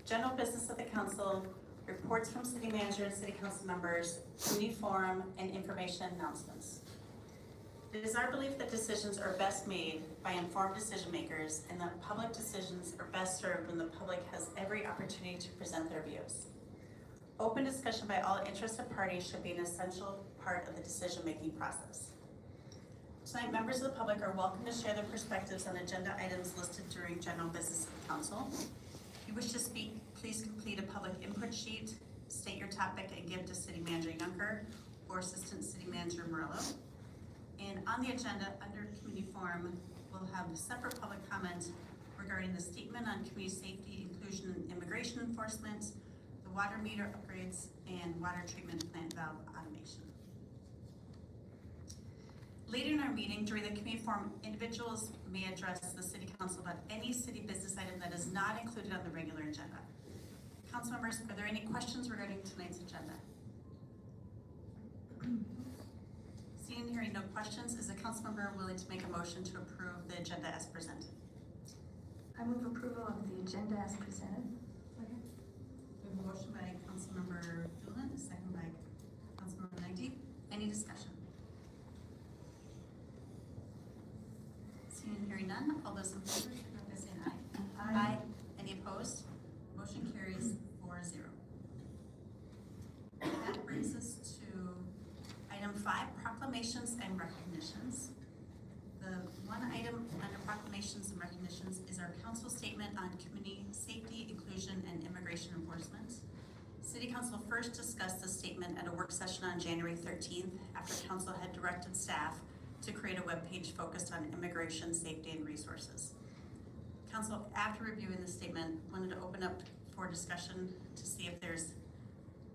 general business of the council, reports from city manager and city council members, community forum, and information announcements. It is our belief that decisions are best made by informed decision makers and that public decisions are best served when the public has every opportunity to present their views. Open discussion by all interested parties should be an essential part of the decision-making process. Tonight, members of the public are welcome to share their perspectives on agenda items listed during general business of the council. If you wish to speak, please complete a public input sheet, state your topic, and give to City Manager Yunker or Assistant City Manager Morello. And on the agenda, under community forum, we'll have a separate public comment regarding the statement on community safety, inclusion, and immigration enforcement, the water meter upgrades, and water treatment plant valve automation. Later in our meeting, during the community forum, individuals may address the city council about any city business item that is not included on the regular agenda. Council members, are there any questions regarding tonight's agenda? Seeing and hearing no questions, is a council member willing to make a motion to approve the agenda as presented? I move approval of the agenda as presented. Second. We have a motion by Councilmember Doolin, a second by Councilmember Nagy. Any discussion? Seeing and hearing none, all those in favor, signify by saying aye. Aye. Any opposed? Motion carries 4-0. That brings us to item 5, proclamations and recognitions. The one item under proclamations and recognitions is our council statement on community safety, inclusion, and immigration enforcement. City Council first discussed this statement at a work session on January 13th after council had directed staff to create a webpage focused on immigration, safety, and resources. Council, after reviewing the statement, wanted to open up for discussion to see if there's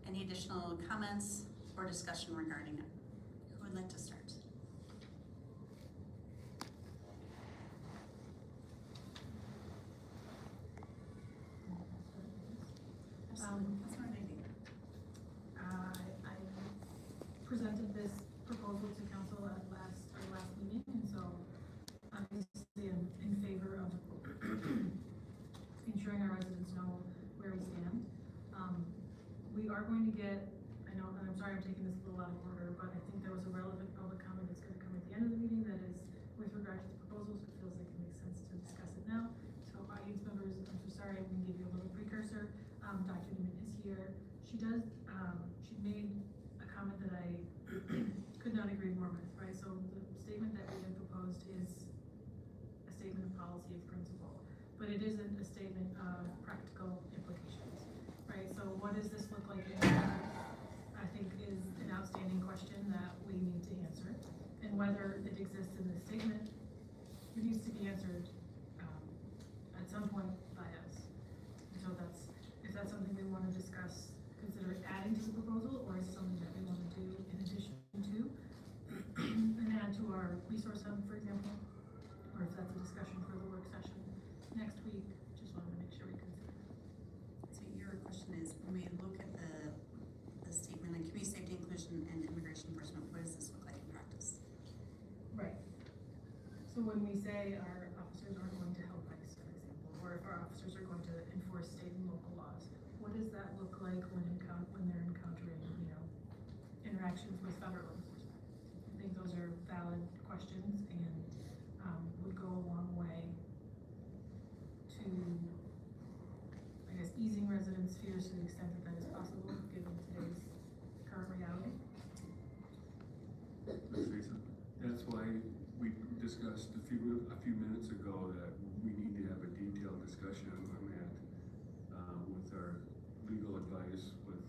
any additional comments or discussion regarding it. Who would like to start? I presented this proposal to council at our last meeting, and so obviously I'm in favor of ensuring our residents know where we stand. We are going to get, I know, and I'm sorry I'm taking this a little out of order, but I think there was a relevant public comment that's going to come at the end of the meeting that is with regard to the proposals. It feels like it makes sense to discuss it now. So audience members, I'm so sorry, I'm going to give you a little precursor. Dr. Newman is here. She made a comment that I could not agree more with, right? So the statement that we have proposed is a statement of policy of principle, but it isn't a statement of practical implications, right? So what does this look like in practice, I think is an outstanding question that we need to answer, and whether it exists in this statement, it needs to be answered at some point by us. And so if that's something we want to discuss, consider adding to the proposal, or is it something that we want to do in addition to and add to our resource hub, for example, or if that's a discussion for the work session next week. Just wanted to make sure we consider that. So your question is, when we look at the statement on community safety, inclusion, and immigration enforcement, what does this look like in practice? Right. So when we say our officers aren't going to help ICE, for example, or if our officers are going to enforce state and local laws, what does that look like when they're encountering, interactions with federal enforcement? I think those are valid questions and would go a long way to, I guess, easing residents' fears to the extent that is possible, given today's current reality. That's why we discussed a few minutes ago that we need to have a detailed discussion on that with our legal advice, with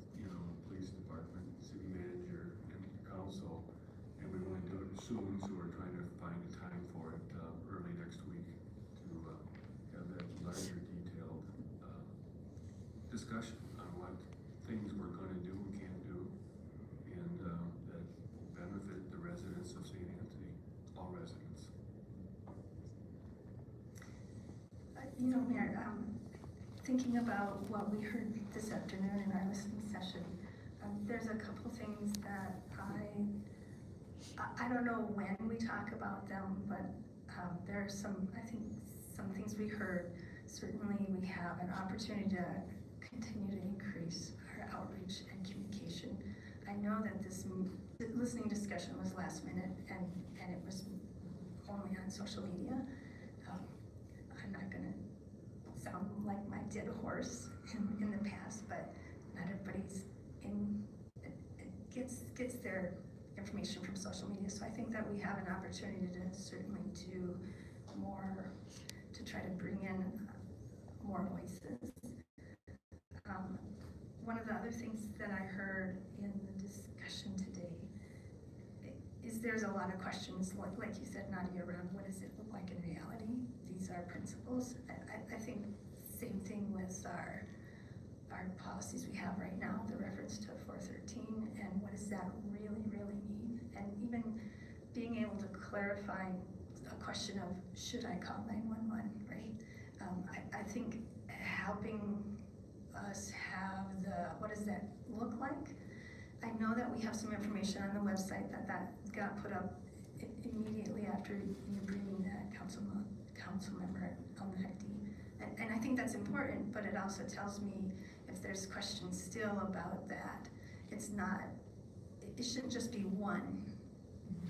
police department, city manager, and council, and we want to do it soon, so we're trying to find a time for it early next week to have that larger detailed discussion on what things we're going to do and can't do, and that benefit the residents of St. Anthony, all residents. Mayor, thinking about what we heard this afternoon in our listening session, there's a couple things that I don't know when we talk about them, but there are some things we heard. Certainly we have an opportunity to continue to increase our outreach and communication. I know that this listening discussion was last minute and it was only on social media. I'm not gonna sound like my dead horse in the past, but not everybody's gets their information from social media. So I think that we have an opportunity to certainly do more to try to bring in more voices. One of the other things that I heard in the discussion today is there's a lot of questions, like you said, Nadia, around what does it look like in reality? These are principles. I think same thing with our policies we have right now, the reference to 413, and what does that really mean? And even being able to clarify a question of, should I call 911, right? I think helping us have what does that look like? I know that we have some information on the website that got put up immediately after you bringing that council member elected. And I think that's important, but it also tells me if there's questions still about that, it shouldn't just be one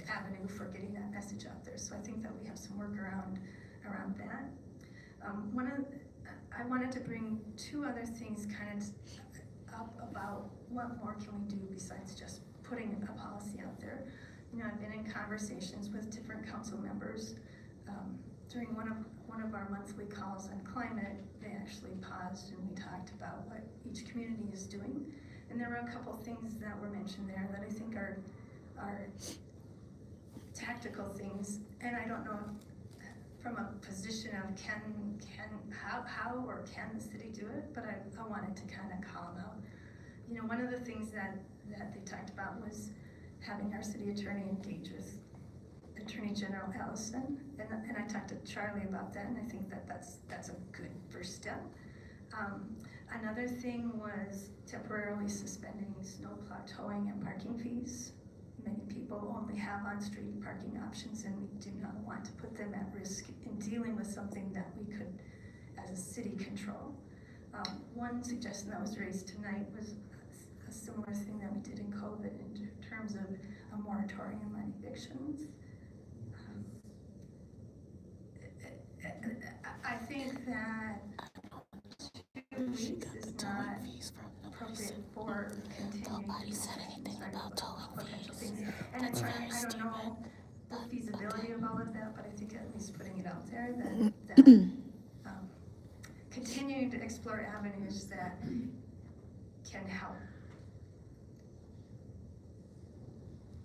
avenue for getting that message out there. So I think that we have some work around that. I wanted to bring two other things kind of up about what more can we do besides just putting a policy out there. You know, I've been in conversations with different council members. During one of our monthly calls on climate, they actually paused and we talked about what each community is doing. And there were a couple things that were mentioned there that I think are tactical things. And I don't know from a position of how or can the city do it, but I wanted to kind of call them out. You know, one of the things that they talked about was having our city attorney engage with Attorney General Allison, and I talked to Charlie about that, and I think that's a good first step. Another thing was temporarily suspending snowplow towing and parking fees. Many people only have on-street parking options, and we do not want to put them at risk in dealing with something that we could, as a city, control. One suggestion that was raised tonight was a similar thing that we did in COVID in terms of a moratorium on evictions. I think that 2 weeks is not appropriate for continuing. Nobody said anything about towing fees. And I don't know the feasibility of all of that, but I think at least putting it out there that continuing to explore avenues that can help.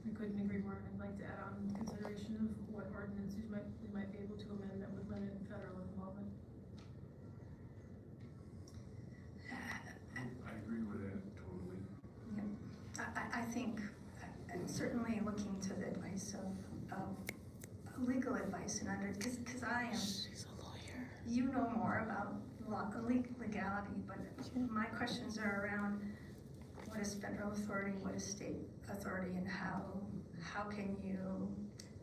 I couldn't agree more. I'd like to add on consideration of what ordinances we might be able to amend that would limit federal involvement. I agree with that totally. Yeah. I think certainly looking to the advice of legal advice and because I am. She's a lawyer. You know more about legality, but my questions are around what is federal authority, what is state authority, and how can you,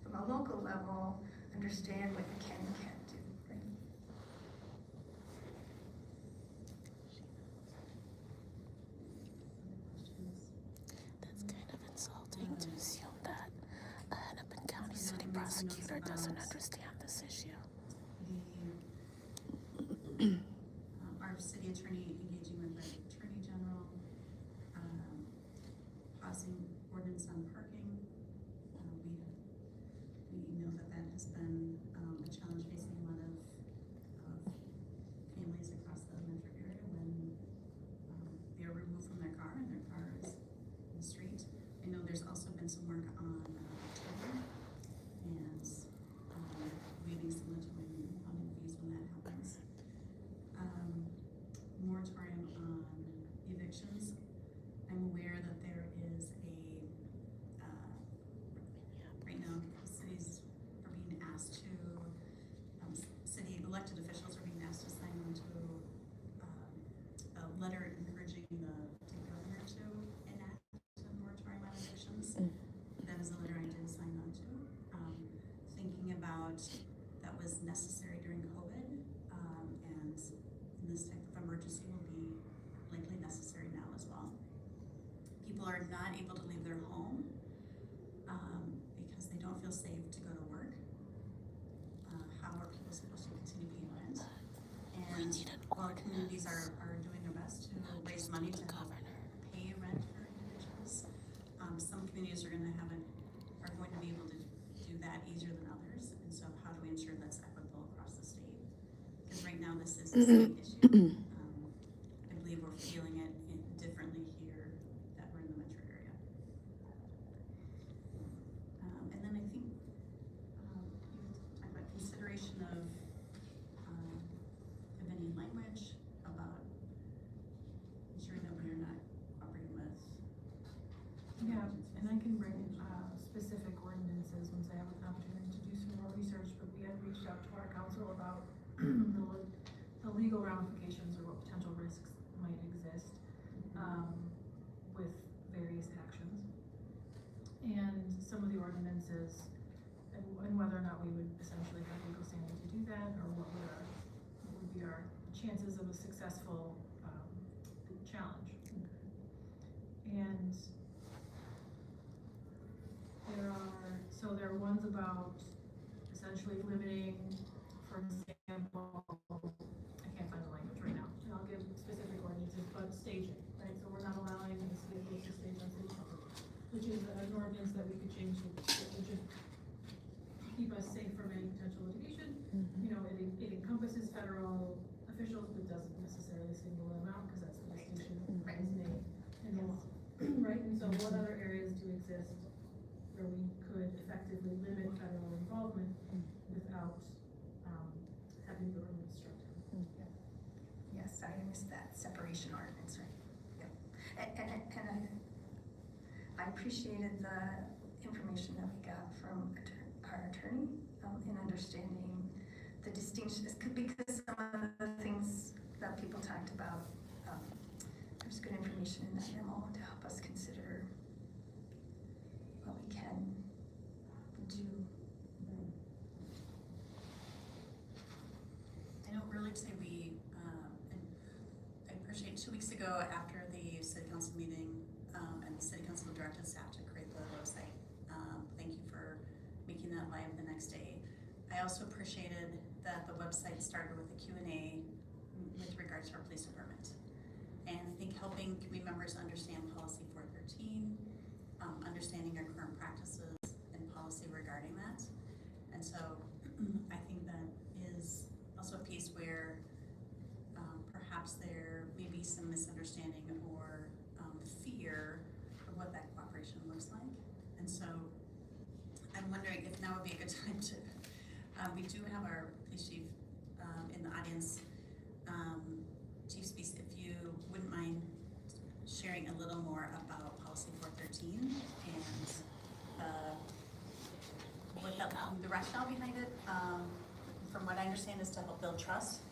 from a local level, understand what you can and can't do, right? That's kind of insulting to assume that a Hennepin County City prosecutor doesn't understand this issue. Our city attorney engaging with the attorney general, pausing ordinance on parking. We know that has been a challenge facing a lot of families across the metro area when they are removed from their car and their car is in the street. I know there's also been some work on children and waiving some of the funding fees when that happens. Moratorium on evictions. I'm aware that there is right now cities are being asked to, city elected officials are being asked to sign on to a letter encouraging the governor to enact a moratorium on evictions. That is a letter I did sign on to. Thinking about that was necessary during COVID, and in this type of emergency will be are not able to leave their home because they don't feel safe to go to work. How are people supposed to continue paying rent? And while communities are doing their best to raise money to help pay rent for individuals, some communities are going to be able to do that easier than others. And so how do we ensure that's equitable across the state? Because right now this is a state issue. I believe we're feeling it differently here that we're in the metro area. And then I think you talked about consideration of any language about ensuring that we are not cooperating with. Yeah, and I can bring specific ordinances once I have an opportunity to do some more research, but we had reached out to our council about the legal ramifications or what potential risks might exist with various actions. And some of the ordinances and whether or not we would essentially have legal standing to do that, or what would be our chances of a successful challenge. And there are ones about essentially limiting, for example, I can't find the language right now, and I'll give specific ordinances, but staging, right? So we're not allowing the vehicles to stage on city property, which is an ordinance that we could change to just keep us safe from any potential litigation. You know, it encompasses federal officials, but doesn't necessarily single them out, because that's the distinction that is made in the law. Right, and so what other areas do exist where we could effectively limit federal involvement without having government structure? Yes, I missed that separation ordinance, right? Yep. And I appreciated the information that we got from our attorney in understanding the distinctions, because some of the things that people talked about, there's good information in that memo to help us consider what we can do. I know earlier today and I appreciate 2 weeks ago after the city council meeting, and the city council directed staff to create the website. Thank you for making that live the next day. I also appreciated that the website started with a Q&A with regards to our police department. And I think helping community members understand policy 413, understanding our current practices and policy regarding that. And so I think that is also a piece where perhaps there may be some misunderstanding or fear of what that cooperation looks like. And so I'm wondering if now would be a good time to, we do have our police chief in the audience. Chief Speaks, if you wouldn't mind sharing a little more about policy 413 and what the rationale behind it. From what I understand is to help build trust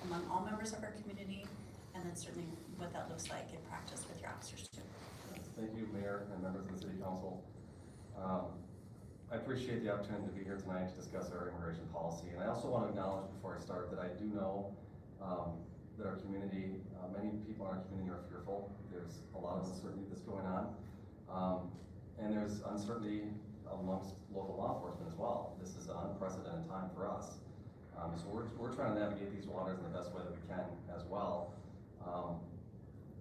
among all members of our community, and then certainly what that looks like in practice with your officers too. Thank you, Mayor and members of the City Council. I appreciate the opportunity to be here tonight to discuss our immigration policy. And I also want to acknowledge before I start that I do know that our community, many people in our community are fearful. There's a lot of uncertainty that's going on. And there's uncertainty amongst local law enforcement as well. This is an unprecedented time for us. So we're trying to navigate these waters in the best way that we can as well.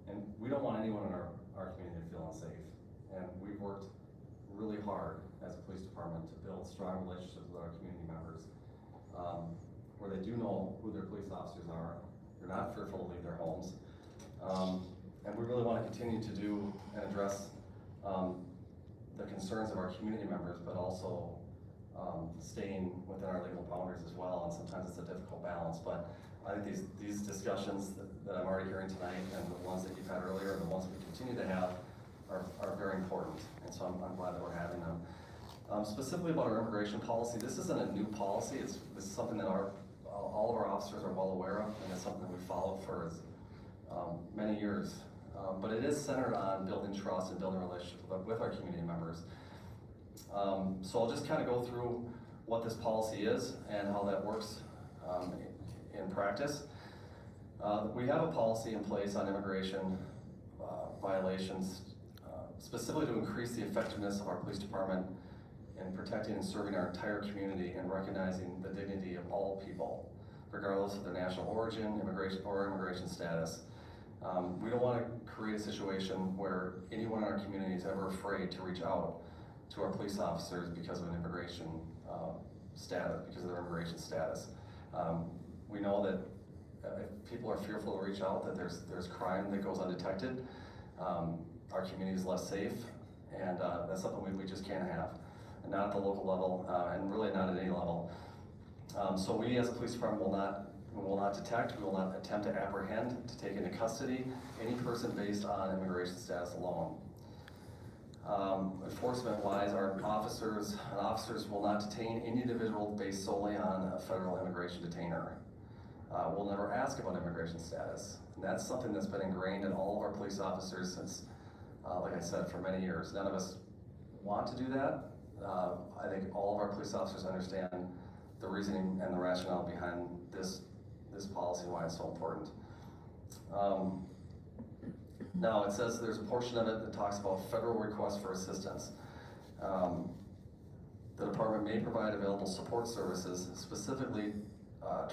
And we don't want anyone in our community to feel unsafe. And we've worked really hard as a police department to build strong relationships with our community members, where they do know who their police officers are. They're not fearful to leave their homes. And we really want to continue to do and address the concerns of our community members, but also staying within our legal boundaries as well. And sometimes it's a difficult balance, but I think these discussions that I'm already hearing tonight and the ones that you've had earlier and the ones we continue to have are very important. And so I'm glad that we're having them. Specifically about our immigration policy, this isn't a new policy. This is something that all of our officers are well aware of, and it's something that we've followed for many years. But it is centered on building trust and building relationships with our community members. So I'll just kind of go through what this policy is and how that works in practice. We have a policy in place on immigration violations specifically to increase the effectiveness of our police department in protecting and serving our entire community and recognizing the dignity of all people, regardless of their national origin, immigration status. We don't want to create a situation where anyone in our community is ever afraid to reach out to our police officers because of an immigration status, because of their immigration status. We know that if people are fearful to reach out, that there's crime that goes undetected. Our community is less safe, and that's something we just can't have, and not at the local level, and really not at any level. So we as a police department will not detect, we will not attempt to apprehend, to take into custody any person based on immigration status alone. Enforcement-wise, our officers will not detain any individual based solely on a federal immigration detainer. We'll never ask about immigration status. And that's something that's been ingrained in all of our police officers since, like I said, for many years. None of us want to do that. I think all of our police officers understand the reasoning and the rationale behind this policy and why it's so important. Now it says there's a portion of it that talks about federal requests for assistance. The department may provide available support services, specifically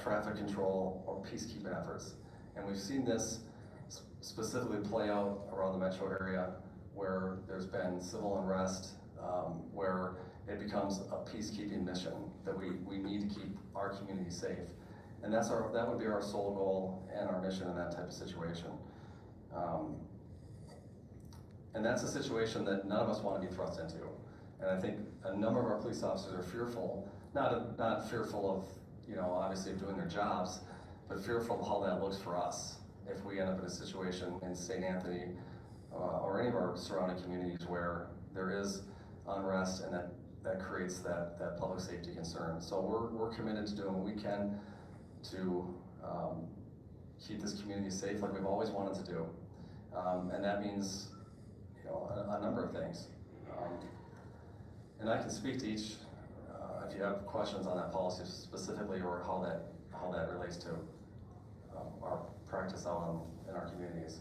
traffic control or peacekeeping efforts. And we've seen this specifically play out around the metro area where there's been civil unrest, where it becomes a peacekeeping mission that we need to keep our community safe. And that would be our sole goal and our mission in that type of situation. And that's a situation that none of us want to be thrust into. And I think a number of our police officers are fearful, not fearful of, obviously of doing their jobs, but fearful of how that looks for us if we end up in a situation in St. Anthony or any of our surrounding communities where there is unrest and that creates that public safety concern. So we're committed to doing what we can to keep this community safe like we've always wanted to do. And that means a number of things. And I can speak to each if you have questions on that policy specifically or how that relates to our practice out in our communities.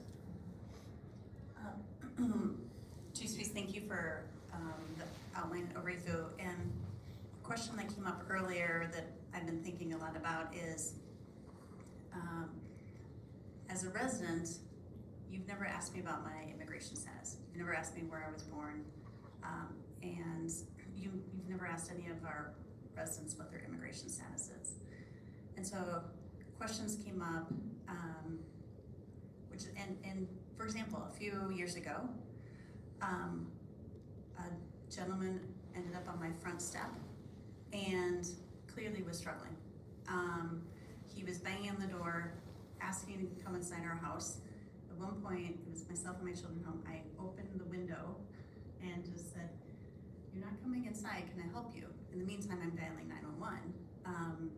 Chief Speaks, thank you for the outline overview. And a question that came up earlier that I've been thinking a lot about is, as a resident, you've never asked me about my immigration status. You never asked me where I was born, and you've never asked any of our residents what their immigration status is. And so questions came up, and for example, a few years ago, a gentleman ended up on my front step and clearly was struggling. He was banging on the door, asking to come inside our house. At one point, it was myself and my children home. I opened the window and just said, "You're not coming inside, can I help you?" In the meantime, I'm dialing 911.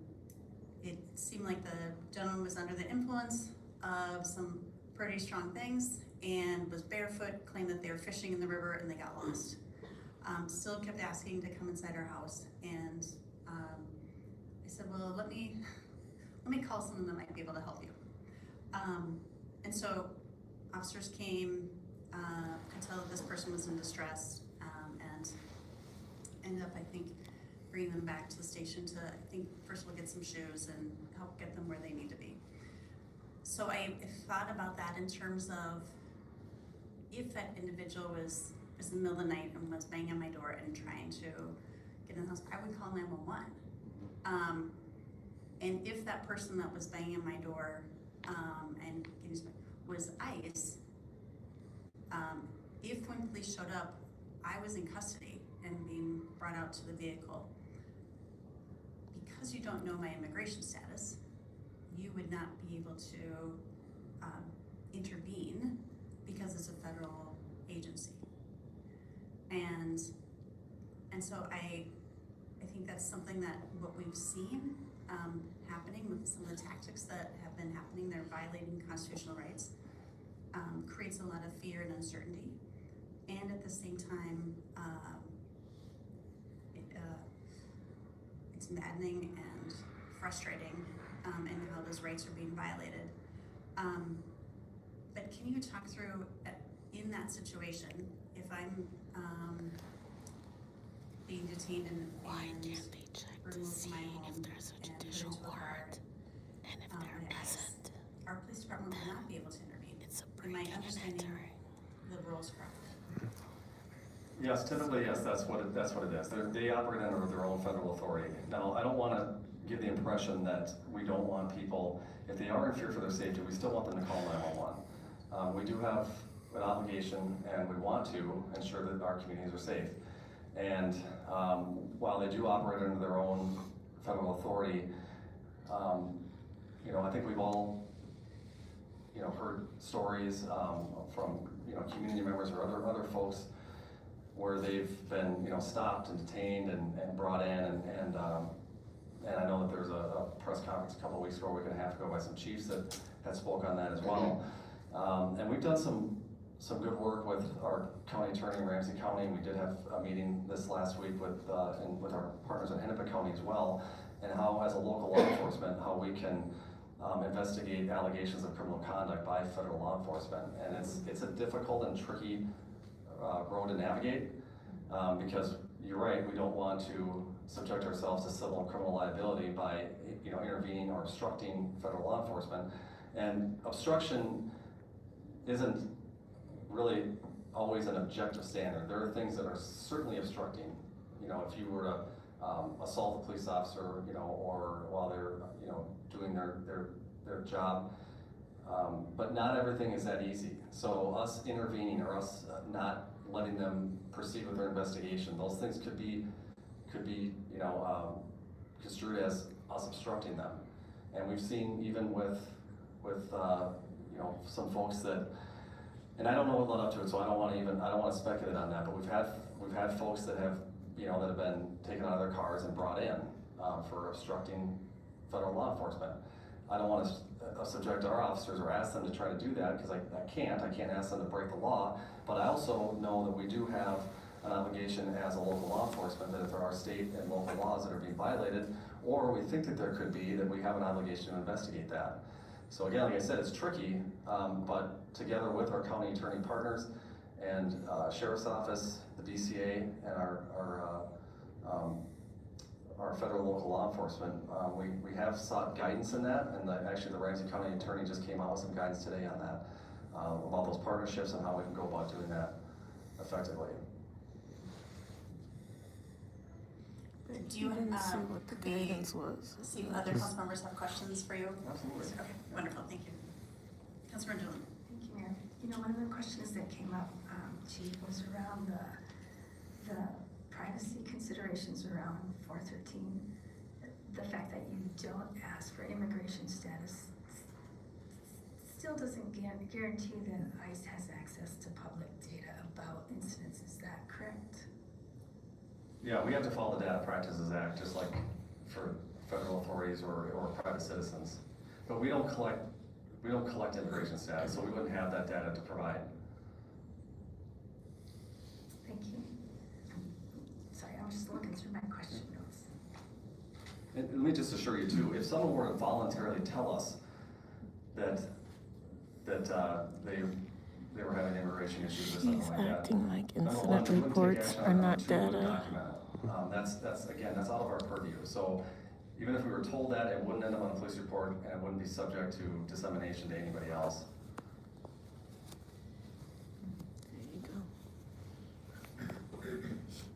It seemed like the gentleman was under the influence of some pretty strong things and was barefoot, claimed that they were fishing in the river and they got lost. Still kept asking to come inside our house, and I said, well, let me call someone that might be able to help you. And so officers came, could tell that this person was in distress, and ended up, I think, bringing them back to the station to, I think, first of all, get some shoes and help get them where they need to be. So I thought about that in terms of if that individual was in the middle of the night and was banging on my door and trying to get in the house, I would call 911. And if that person that was banging on my door and was ICE, if when police showed up, I was in custody and being brought out to the vehicle, because you don't know my immigration status, you would not be able to intervene because it's a federal agency. And so I think that's something that what we've seen happening with some of the tactics that have been happening, they're violating constitutional rights, creates a lot of fear and uncertainty. And at the same time, it's maddening and frustrating in how those rights are being violated. But can you talk through, in that situation, if I'm, being detained and Why can't they check to removed see from my home if there's a and put judicial into a car, warrant? And if there and ICE, isn't, our police department will not be able to intervene. it's a Am I breaking and understanding entering. the rules correctly? Yes, typically, yes, that's what it is. They operate under their own federal authority. Now, I don't wanna give the impression that we don't want people, if they are in fear for their safety, we still want them to call 911. We do have an obligation, and we want to ensure that our communities are safe. And, while they do operate under their own federal authority, you know, I think we've all, you know, heard stories, from, you know, community members or other folks where they've been, you know, stopped and detained and brought in, and I know that there's a press conference a couple of weeks ago, we're gonna have to go by some chiefs that had spoke on that as well. And we've done some good work with our county attorney in Ramsey County. We did have a meeting this last week with our partners in Hennepin County as well, and how, as a local law enforcement, how we can investigate allegations of criminal conduct by federal law enforcement. And it's a difficult and tricky road to navigate, because you're right, we don't want to subject ourselves to civil and criminal liability by, you know, intervening or obstructing federal law enforcement. And obstruction isn't really always an objective standard. There are things that are certainly obstructing. You know, if you were to assault a police officer, you know, or while they're, you know, doing their job, but not everything is that easy. So us intervening or us not letting them proceed with their investigation, those things could be, you know, construed as us obstructing them. And we've seen even with you know, some folks that, and I don't know what led up to it, so I don't want to speculate on that, but we've had folks that have, you know, that have been taken out of their cars and brought in for obstructing federal law enforcement. I don't want to subject our officers or ask them to try to do that, because I can't ask them to break the law, but I also know that we do have an obligation as a local law enforcement, that if there are state and local laws that are being violated, or we think that there could be, that we have an obligation to investigate that. So again, like I said, it's tricky, but together with our county attorney partners and sheriff's office, the DCA, and our federal local law enforcement, we have sought guidance in that, and actually the Ramsey County attorney just came out with some guidance today on that, about those partnerships and how we can go about doing that effectively. Do you, didn't see what the guidance was. see other council members have questions for you? Absolutely. Okay, wonderful, thank you. Councilmember Doolin. Thank you, Mayor. You know, one of the questions that came up, Chief, was around the privacy considerations around 413. The fact that you don't ask for immigration status still doesn't guarantee that ICE has access to public data about incidents. Is that correct? Yeah, we have to follow the Data Practices Act, just like for federal authorities or private citizens. But we don't collect immigration status, so we wouldn't have that data to provide. Thank you. Sorry, I'm just looking through my question notes. And let me just assure you too, if someone were to voluntarily tell us that they were having immigration issues or something He's like that. acting like number one, incident we wouldn't take reports action are on it. not Two, we wouldn't data. document it. That's out of our purview. So even if we were told that, it wouldn't end up on a police report, and it wouldn't be subject to dissemination to anybody else. There you go.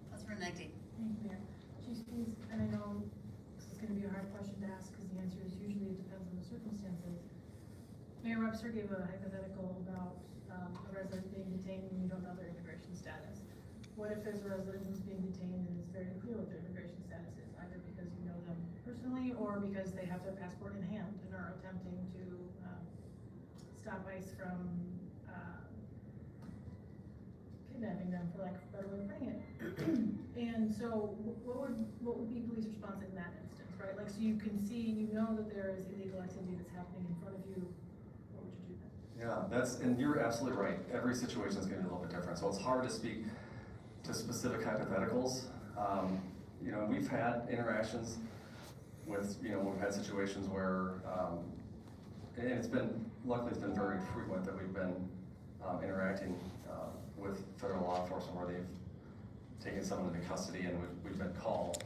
Councilmember Nagdi. Thank you, Mayor. Chief, please, and I know this is gonna be a hard question to ask, because the answer is usually it depends on the circumstances. Mayor Webster gave a hypothetical about a resident being detained and you don't know their immigration status. What if there's a resident who's being detained and it's very clear what their immigration status is, either because you know them personally or because they have their passport in hand and are attempting to stop ICE from kidnapping them, for lack of a better way of putting it. And so what would be police response in that instance, right? Like, so you can see, you know that there is illegal activity that's happening in front of you. What would you do then? Yeah, and you're absolutely right. Every situation is gonna be a little bit different. So it's hard to speak to specific hypotheticals. You know, we've had interactions with, you know, we've had situations where, and luckily it's been very frequent that we've been interacting with federal law enforcement where they've taken someone into custody and we've been called.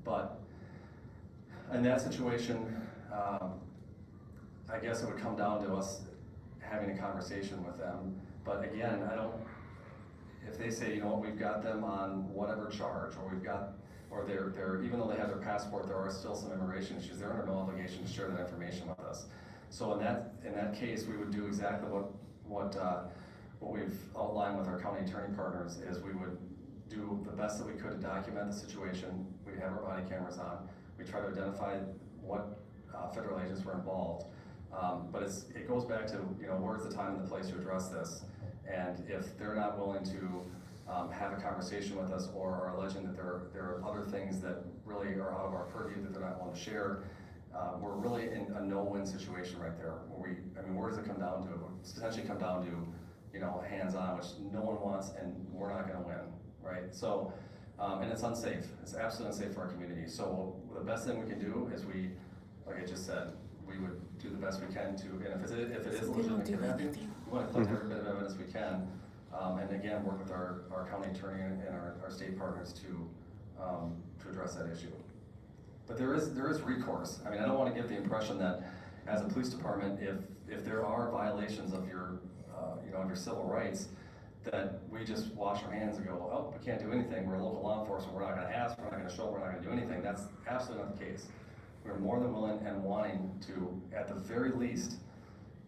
But in that situation, I guess it would come down to us having a conversation with them. But again, if they say, you know what, we've got them on whatever charge, or they're even though they have their passport, there are still some immigration issues, they're under no obligation to share that information with us. So in that case, we would do exactly what we've outlined with our county attorney partners, is we would do the best that we could to document the situation. We'd have our body cameras on. We try to identify what federal agents were involved. But it goes back to, you know, where's the time and the place to address this? And if they're not willing to have a conversation with us, or are alleging that there are other things that really are out of our purview that they're not willing to share, we're really in a no-win situation right there. Where does it come down to? It would potentially come down to, you know, hands-on, which no one wants, and we're not gonna win, right? So, and it's unsafe. It's absolutely unsafe for our community. So the best thing we can do is like I just said, we would do the best we can to, and if it is legitimate kidnapping, we want to collect every bit of evidence we can, and again, work with our county attorney and our state partners to address that issue. But there is recourse. I mean, I don't want to give the impression that as a police department, if there are violations of your of your civil rights, that we just wash our hands and go, oh, we can't do anything. We're local law enforcement. We're not going to ask. We're not going to show. We're not going to do anything. That's absolutely not the case. We're more than willing and wanting to, at the very least,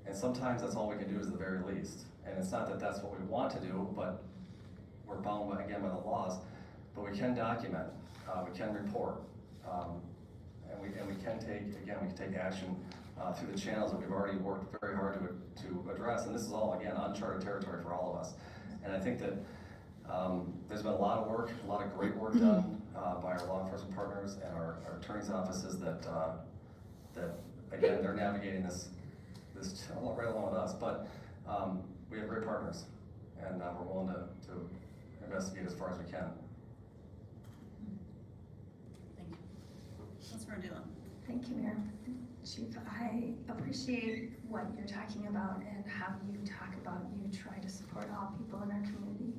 and sometimes that's all we can do is the very least. And it's not that that's what we want to do, but we're bound by the laws. But we can document, we can report, and we can take action through the channels that we've already worked very hard to address. And this is all, again, uncharted territory for all of us. And I think that there's been a lot of work, a lot of great work done by our law enforcement partners and our attorneys' offices that again, they're navigating this right along with us. But we have great partners, and we're willing to investigate as far as we can. Thank you. Councilmember Dillon. Thank you, Mayor. Chief, I appreciate what you're talking about and how you talk about you try to support all people in our community.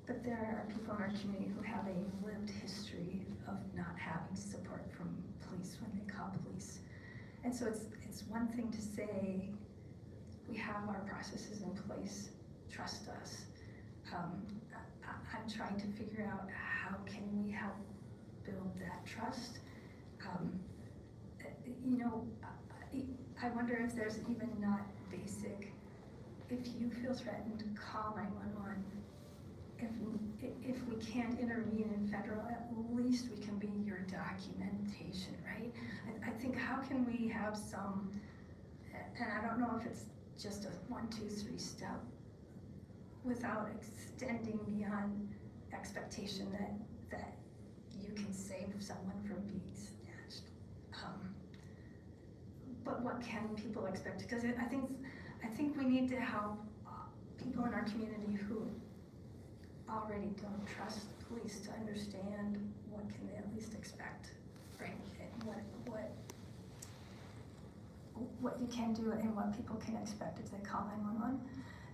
But there are people in our community who have a lived history of not having support from police when they call police. And so it's one thing to say, we have our processes in place, trust us. I'm trying to figure out how can we help build that trust. I wonder if there's even not basic, if you feel threatened, call 911. If we can't intervene in federal, at least we can be your documentation, right? I think, how can we have some, and I don't know if it's just a 1, 2, 3 step, without extending beyond expectation that you can save someone from being snatched. But what can people expect? Because I think we need to help people in our community who already don't trust police to understand what can they at least expect, right? And what you can do and what people can expect if they call 911.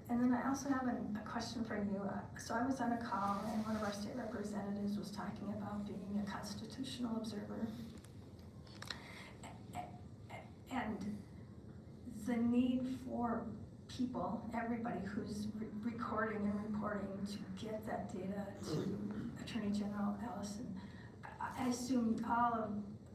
And then I also have a question for you. So I was on a call and one of our state representatives was talking about being a constitutional observer. And the need for people, everybody who's recording and reporting, to get that data to Attorney General Ellison. I assume all of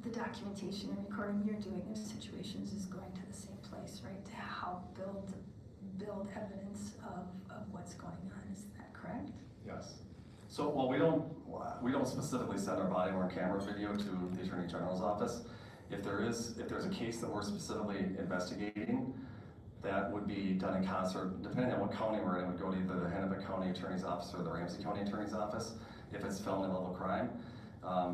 the documentation and recording you're doing in situations is going to the same place, right? To help build evidence of what's going on. Is that correct? Yes. So, well, we don't specifically send our body worn camera video to the Attorney General's office. If there's a case that we're specifically investigating, that would be done in concert, depending on what county we're in. It would go to either the Hennepin County Attorney's Office or the Ramsey County Attorney's Office, if it's felony level crime.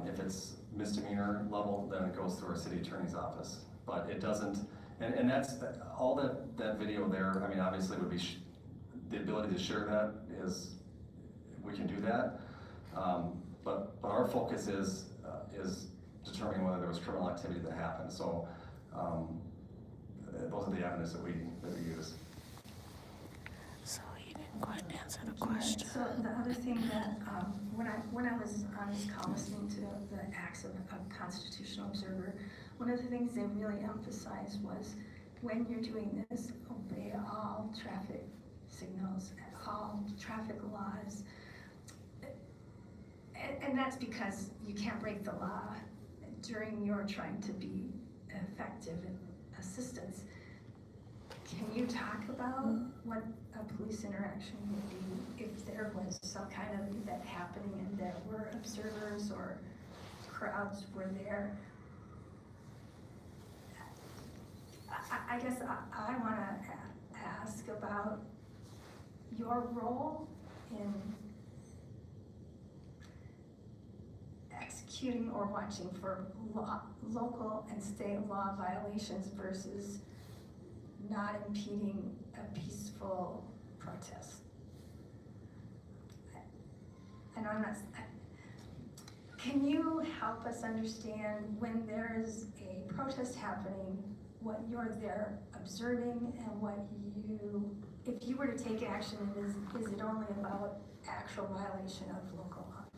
If it's misdemeanor level, then it goes through our city attorney's office. But it doesn't, and that's, all that video there, I mean, obviously would be, the ability to share that is, we can do that. But our focus is determining whether there was criminal activity that happened. So those are the avenues that we use. So So the other thing that, when I was on this call listening to the acts of a constitutional observer, one of the things they really emphasized was when you're doing this, obey all traffic signals, all traffic laws. And that's because you can't break the law during your trying to be effective in assistance. Can you talk about what a police interaction would be if there was some kind of event happening and there were observers or crowds were there? I guess I want to ask about your role in executing or watching for local and state law violations versus not impeding a peaceful protest. And I'm not, can you help us understand when there is a protest happening, what you're there observing and what you, if you were to take action, is it only about actual violation of local laws?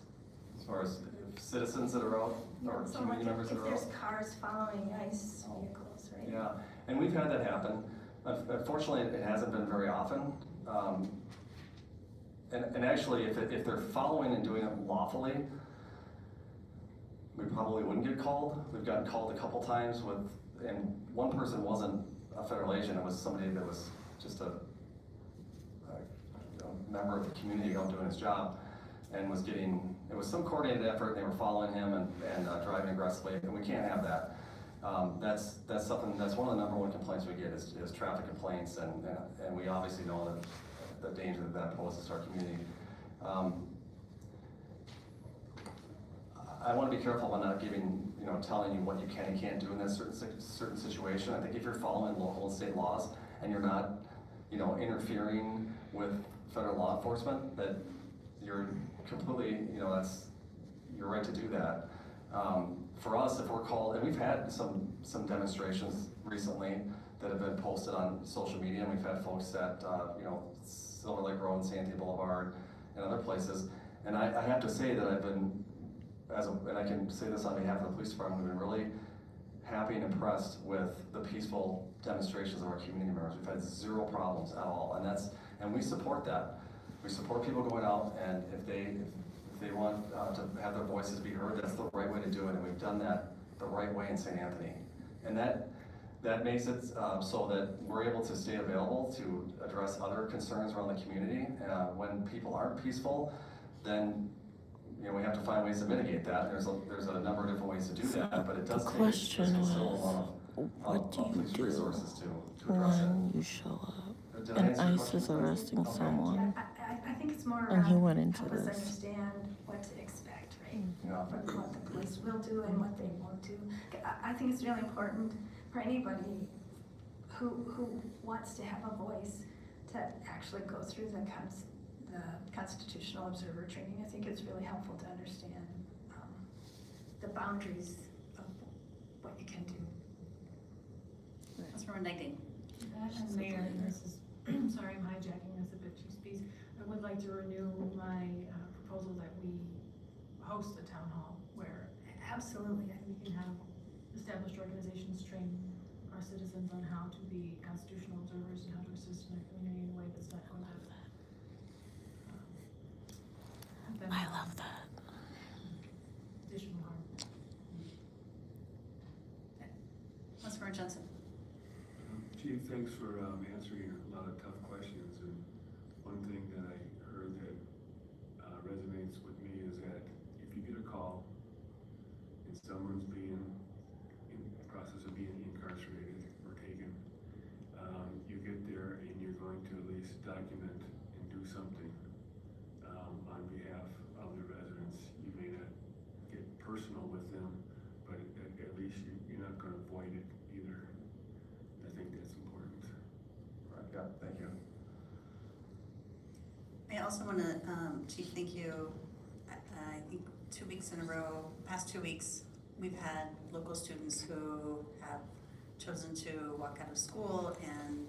As far as citizens that are out, or So community members that if are out? there's cars following ICE vehicles, right? Yeah, and we've had that happen. Unfortunately, it hasn't been very often. And actually, if they're following and doing it lawfully, we probably wouldn't get called. We've gotten called a couple times with, and one person wasn't a federal agent, it was somebody that was just a member of the community out doing his job, and was getting, it was some coordinated effort, and they were following him and driving aggressively, and we can't have that. That's something, that's one of the number one complaints we get is traffic complaints, and we obviously know the danger that poses to our community. I want to be careful about not giving, telling you what you can and can't do in that certain situation. I think if you're following local and state laws and you're not, interfering with federal law enforcement, that you're completely, that's your right to do that. For us, if we're called, and we've had some demonstrations recently that have been posted on social media, and we've had folks at, Silver Lake Road and Santee Boulevard and other places, and I have to say that I've been, and I can say this on behalf of the police department, we've been really happy and impressed with the peaceful demonstrations of our community members. We've had zero problems at all, and we support that. We support people going out, and if they want to have their voices be heard, that's the right way to do it, and we've done that the right way in St. Anthony. And that makes it so that we're able to stay available to address other concerns around the community. When people aren't peaceful, then we have to find ways to mitigate that. There's a number of different ways to do that, but it does take a considerable amount of police resources to address it. When you show up and ICE is arresting someone, I think it's more and he around went into help us this. understand what to expect, right? Yeah. From what the police will do and what they won't do. I think it's really important for anybody who wants to have a voice to actually go through the constitutional observer training. I think it's really helpful to understand the boundaries of what you can do. Councilmember Knighting. And Mayor, this is, sorry, I'm hijacking this a bit, Chief Spees. I would like to renew my proposal that we host a town hall where Absolutely. we can have established organizations train our citizens on how to be constitutional observers and how to assist in our community in a way that's not going to I love that. additional harm. Councilmember Johnson. Chief, thanks for answering a lot of tough questions. And one thing that I heard that resonates with me is that if you get a call and someone's being in the process of being incarcerated or taken, you get there and you're going to at least document and do something on behalf of the residents. You may not get personal with them, but at least you're not going to avoid it either. I think that's important. Right, yeah, thank you. I also want to, Chief, thank you. I think 2 weeks in a row, past 2 weeks, we've had local students who have chosen to walk out of school and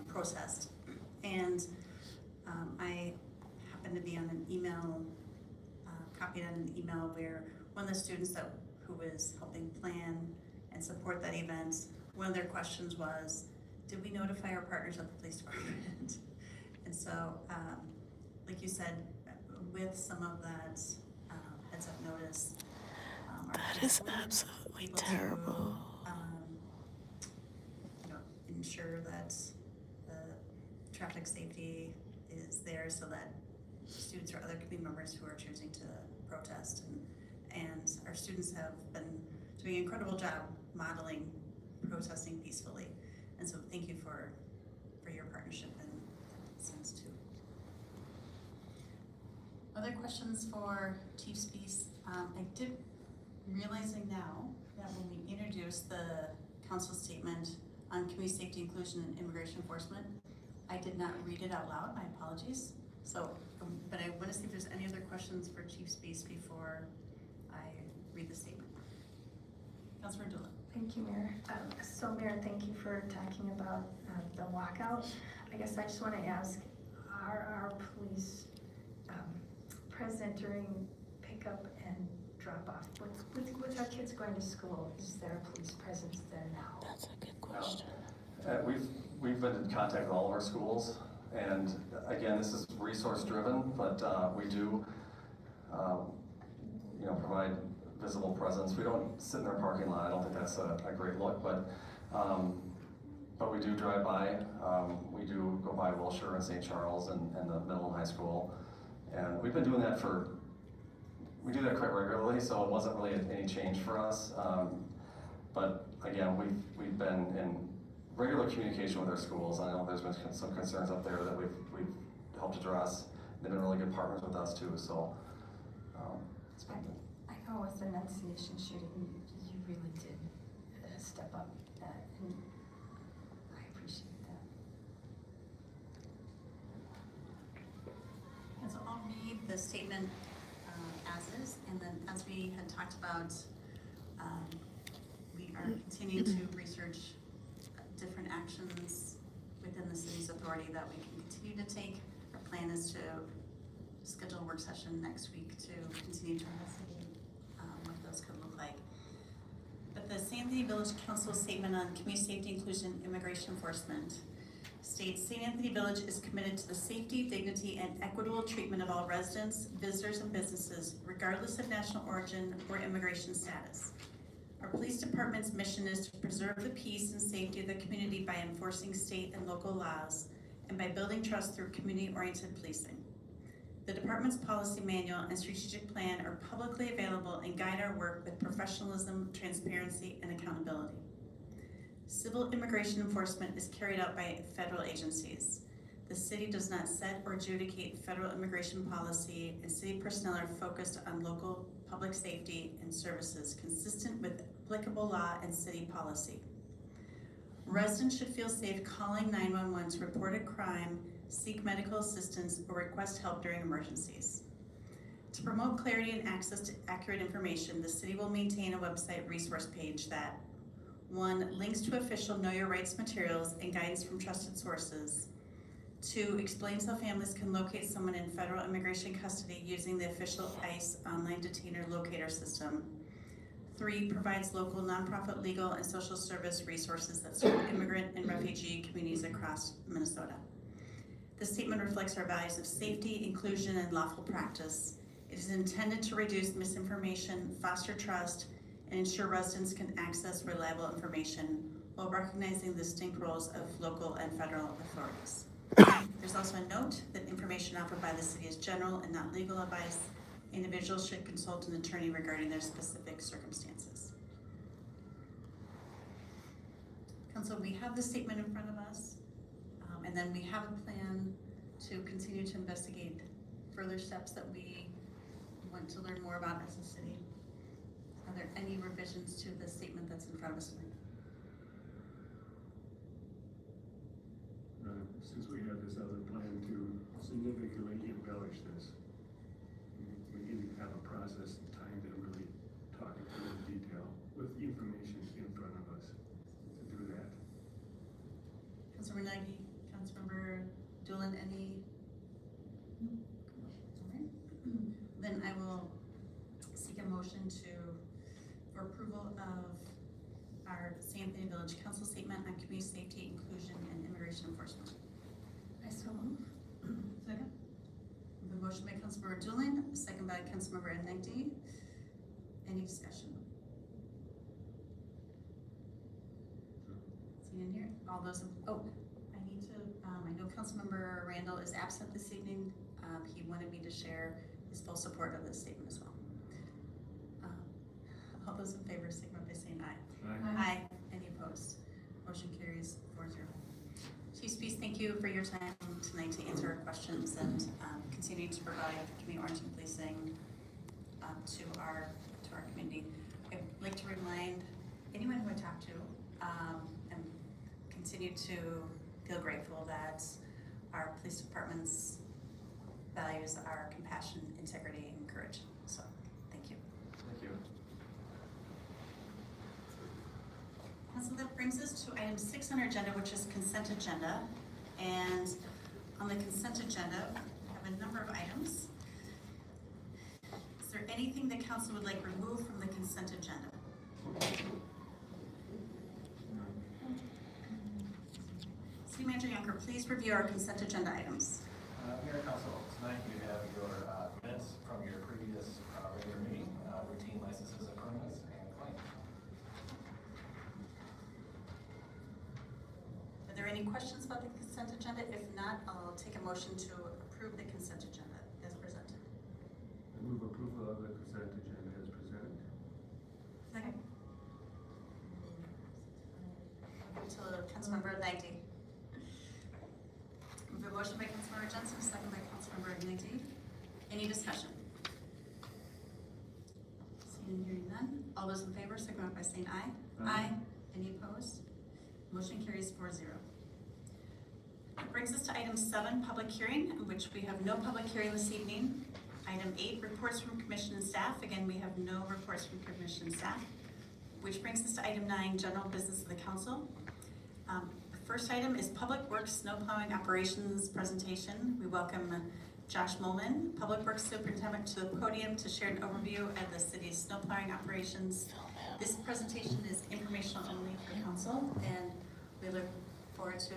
protest. And I happened to be on an email, copied on an email where one of the students who was helping plan and support that event, one of their questions was, did we notify our partners at the police department? And so, like you said, with some of that heads up notice, our That kids is were absolutely able to, terrible. ensure that the traffic safety is there so that students or other community members who are choosing to protest and our students have been doing an incredible job modeling protesting peacefully. And so thank you for your partnership in that sense too. Other questions for Chief Spees? I did realizing now that when we introduced the council statement on community safety, inclusion, and immigration enforcement, I did not read it out loud. My apologies. So, but I want to see if there's any other questions for Chief Spees before I read the statement. Councilor Doolin. Thank you, Mayor. So Mayor, thank you for talking about the walkout. I guess I just want to ask, are our police present during pickup and drop off? With our kids going to school, is there a police presence there now? That's a good question. We've been in contact with all of our schools, and again, this is resource driven, but we do, provide visible presence. We don't sit in their parking lot. I don't think that's a great look, but we do drive by. We do go by Wilshire and St. Charles and the middle and high school, and we've been doing that we do that quite regularly, so it wasn't really any change for us. But again, we've been in regular communication with our schools. I know there's been some concerns up there that we've helped address. They've been really good partners with us too, so it's been good. I know with the Annunciation shooting, you really did step up, and I appreciate that. And so I'll read the statement as is, and then as we had talked about, we are continuing to research different actions within the city's authority that we can continue to take. Our plan is to schedule a work session next week to continue to investigate what those could look like. But the St. Anthony Village Council statement on community safety, inclusion, immigration enforcement states St. Anthony Village is committed to the safety, dignity, and equitable treatment of all residents, visitors, and businesses, regardless of national origin or immigration status. Our police department's mission is to preserve the peace and safety of the community by enforcing state and local laws and by building trust through community-oriented policing. The department's policy manual and strategic plan are publicly available and guide our work with professionalism, transparency, and accountability. Civil immigration enforcement is carried out by federal agencies. The city does not set or adjudicate federal immigration policy, and city personnel are focused on local public safety and services consistent with applicable law and city policy. Residents should feel safe calling 911 to report a crime, seek medical assistance, or request help during emergencies. To promote clarity and access to accurate information, the city will maintain a website resource page that 1. Links to official Know Your Rights materials and guidance from trusted sources. 2. Explains how families can locate someone in federal immigration custody using the official ICE online detainer locator system. 3. Provides local nonprofit legal and social service resources that serve immigrant and refugee communities across Minnesota. This statement reflects our values of safety, inclusion, and lawful practice. It is intended to reduce misinformation, foster trust, and ensure residents can access reliable information while recognizing the distinct roles of local and federal authorities. There's also a note that information offered by the city is general and not legal advice. Individuals should consult an attorney regarding their specific circumstances. Council, we have the statement in front of us, and then we have a plan to continue to investigate further steps that we want to learn more about as a city. Are there any revisions to the statement that's in front of us tonight? Since we have this other plan to significantly embellish this, we need to have a process and time to really talk it through in detail with the information in front of us to do that. Councilmember Nagy, Councilmember Doolin, any? Then I will seek a motion for approval of our St. Anthony Village Council Statement on Community Safety, Inclusion, and Immigration Enforcement. I so move. Second? The motion by Councilmember Doolin, second by Councilmember Ennecty. Any discussion? See in here, all those, I need to, I know Councilmember Randall is absent this evening. He wanted me to share his full support of this statement as well. All those in favor, signify by saying aye. Aye. Any opposed? Motion carries 4-0. Chief Spees, thank you for your time tonight to answer our questions and continue to provide community oriented policing to our community. I'd like to remind anyone who I talk to and continue to feel grateful that our police department's values are compassion, integrity, and courage. So, thank you. Thank you. And so that brings us to item 6 on our agenda, which is consent agenda. And on the consent agenda, we have a number of items. Is there anything the council would like removed from the consent agenda? City Manager Yonker, please review our consent agenda items. Mayor and Council, tonight you have your minutes from your previous regular meeting, routine licenses and permits, and claims. Are there any questions about the consent agenda? If not, I'll take a motion to approve the consent agenda as presented. I move approval of the consent agenda as presented. Second. To Councilmember Ennecty. We have a motion by Councilmember Jensen, second by Councilmember Ennecty. Any discussion? Seeing and hearing none. All those in favor, signify by saying aye. Aye. Any opposed? Motion carries 4-0. That brings us to item 7, public hearing, in which we have no public hearing this evening. Item 8, reports from commission and staff. Again, we have no reports from commission and staff. Which brings us to item 9, general business of the council. The first item is Public Works Snow Plowing Operations presentation. We welcome Josh Mullen, Public Works Superintendent, to the podium to share an overview of the city's snow plowing operations. This presentation is informational only for council, and we look forward to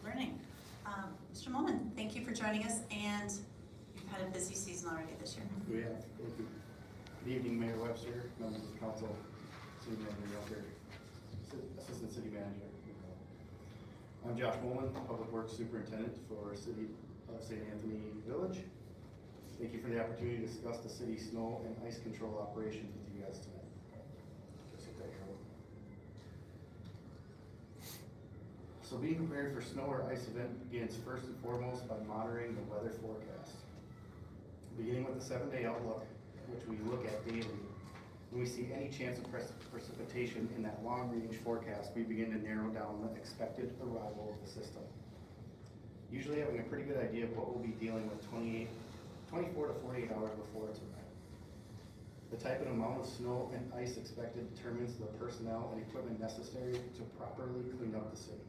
learning. Mr. Mullen, thank you for joining us, and you've had a busy season already this year. We have. Thank you. Good evening, Mayor Webster, members of the council, City Manager Yonker, Assistant City Manager. I'm Josh Mullen, Public Works Superintendent for City of St. Anthony Village. Thank you for the opportunity to discuss the city's snow and ice control operations with you guys tonight. Just sit there, Harold. So being prepared for snow or ice event begins first and foremost by monitoring the weather forecast. Beginning with the 7-day outlook, which we look at daily, when we see any chance of precipitation in that long-range forecast, we begin to narrow down the expected arrival of the system. Usually having a pretty good idea of what we'll be dealing with 24 to 48 hours before it's arrived. The type and amount of snow and ice expected determines the personnel and equipment necessary to properly clean up the city.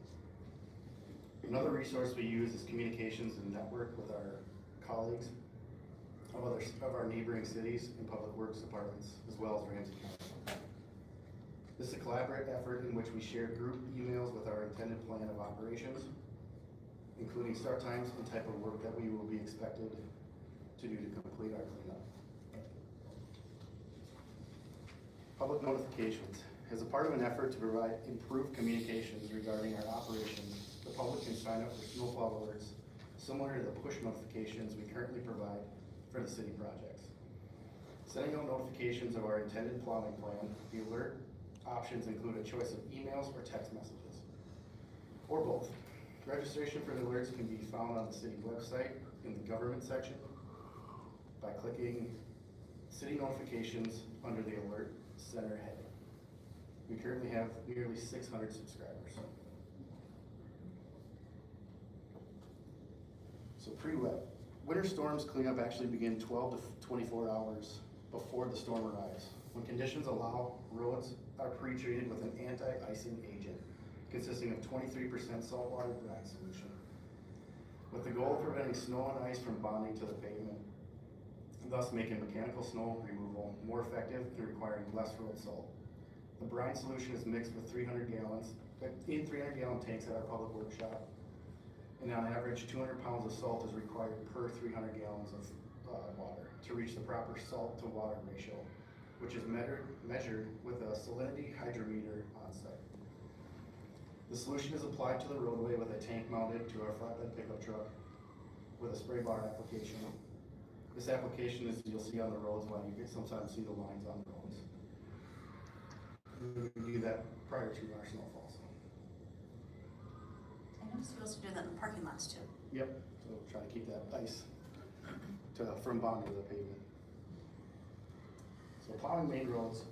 Another resource we use is communications and network with our colleagues of our neighboring cities and public works departments, as well as Ramsey County. This is a collaborative effort in which we share group emails with our intended plan of operations, including start times and type of work that we will be expected to do to complete our cleanup. Public notifications. As a part of an effort to provide improved communications regarding our operations, the public can sign up for snowplow alerts similar to the push notifications we currently provide for the city projects. Sending out notifications of our intended plowing plan, the alert options include a choice of emails or text messages, or both. Registration for the alerts can be found on the city website in the government section by clicking city notifications under the alert center heading. We currently have nearly 600 subscribers. So pre-wet. Winter storms cleanup actually begin 12 to 24 hours before the storm arrives. When conditions allow, roads are pre-treated with an anti-icing agent consisting of 23% saltwater brine solution, with the goal of preventing snow and ice from bonding to the pavement. thus making mechanical snow removal more effective and requiring less road salt. The brine solution is mixed with 300 gallons, in 300 gallon tanks at our public workshop. And on average, 200 pounds of salt is required per 300 gallons of water to reach the proper salt to water ratio, which is measured with a salinity hydrometer on site. The solution is applied to the roadway with a tank mounted to our flatbed pickup truck with a spray bar application. This application is, you'll see on the roads when you sometimes see the lines on the roads. We do that prior to our snowfalls. I noticed you also do that in the parking lots too. Yep, so try to keep that ice from bonding to the pavement. So plowing main roads.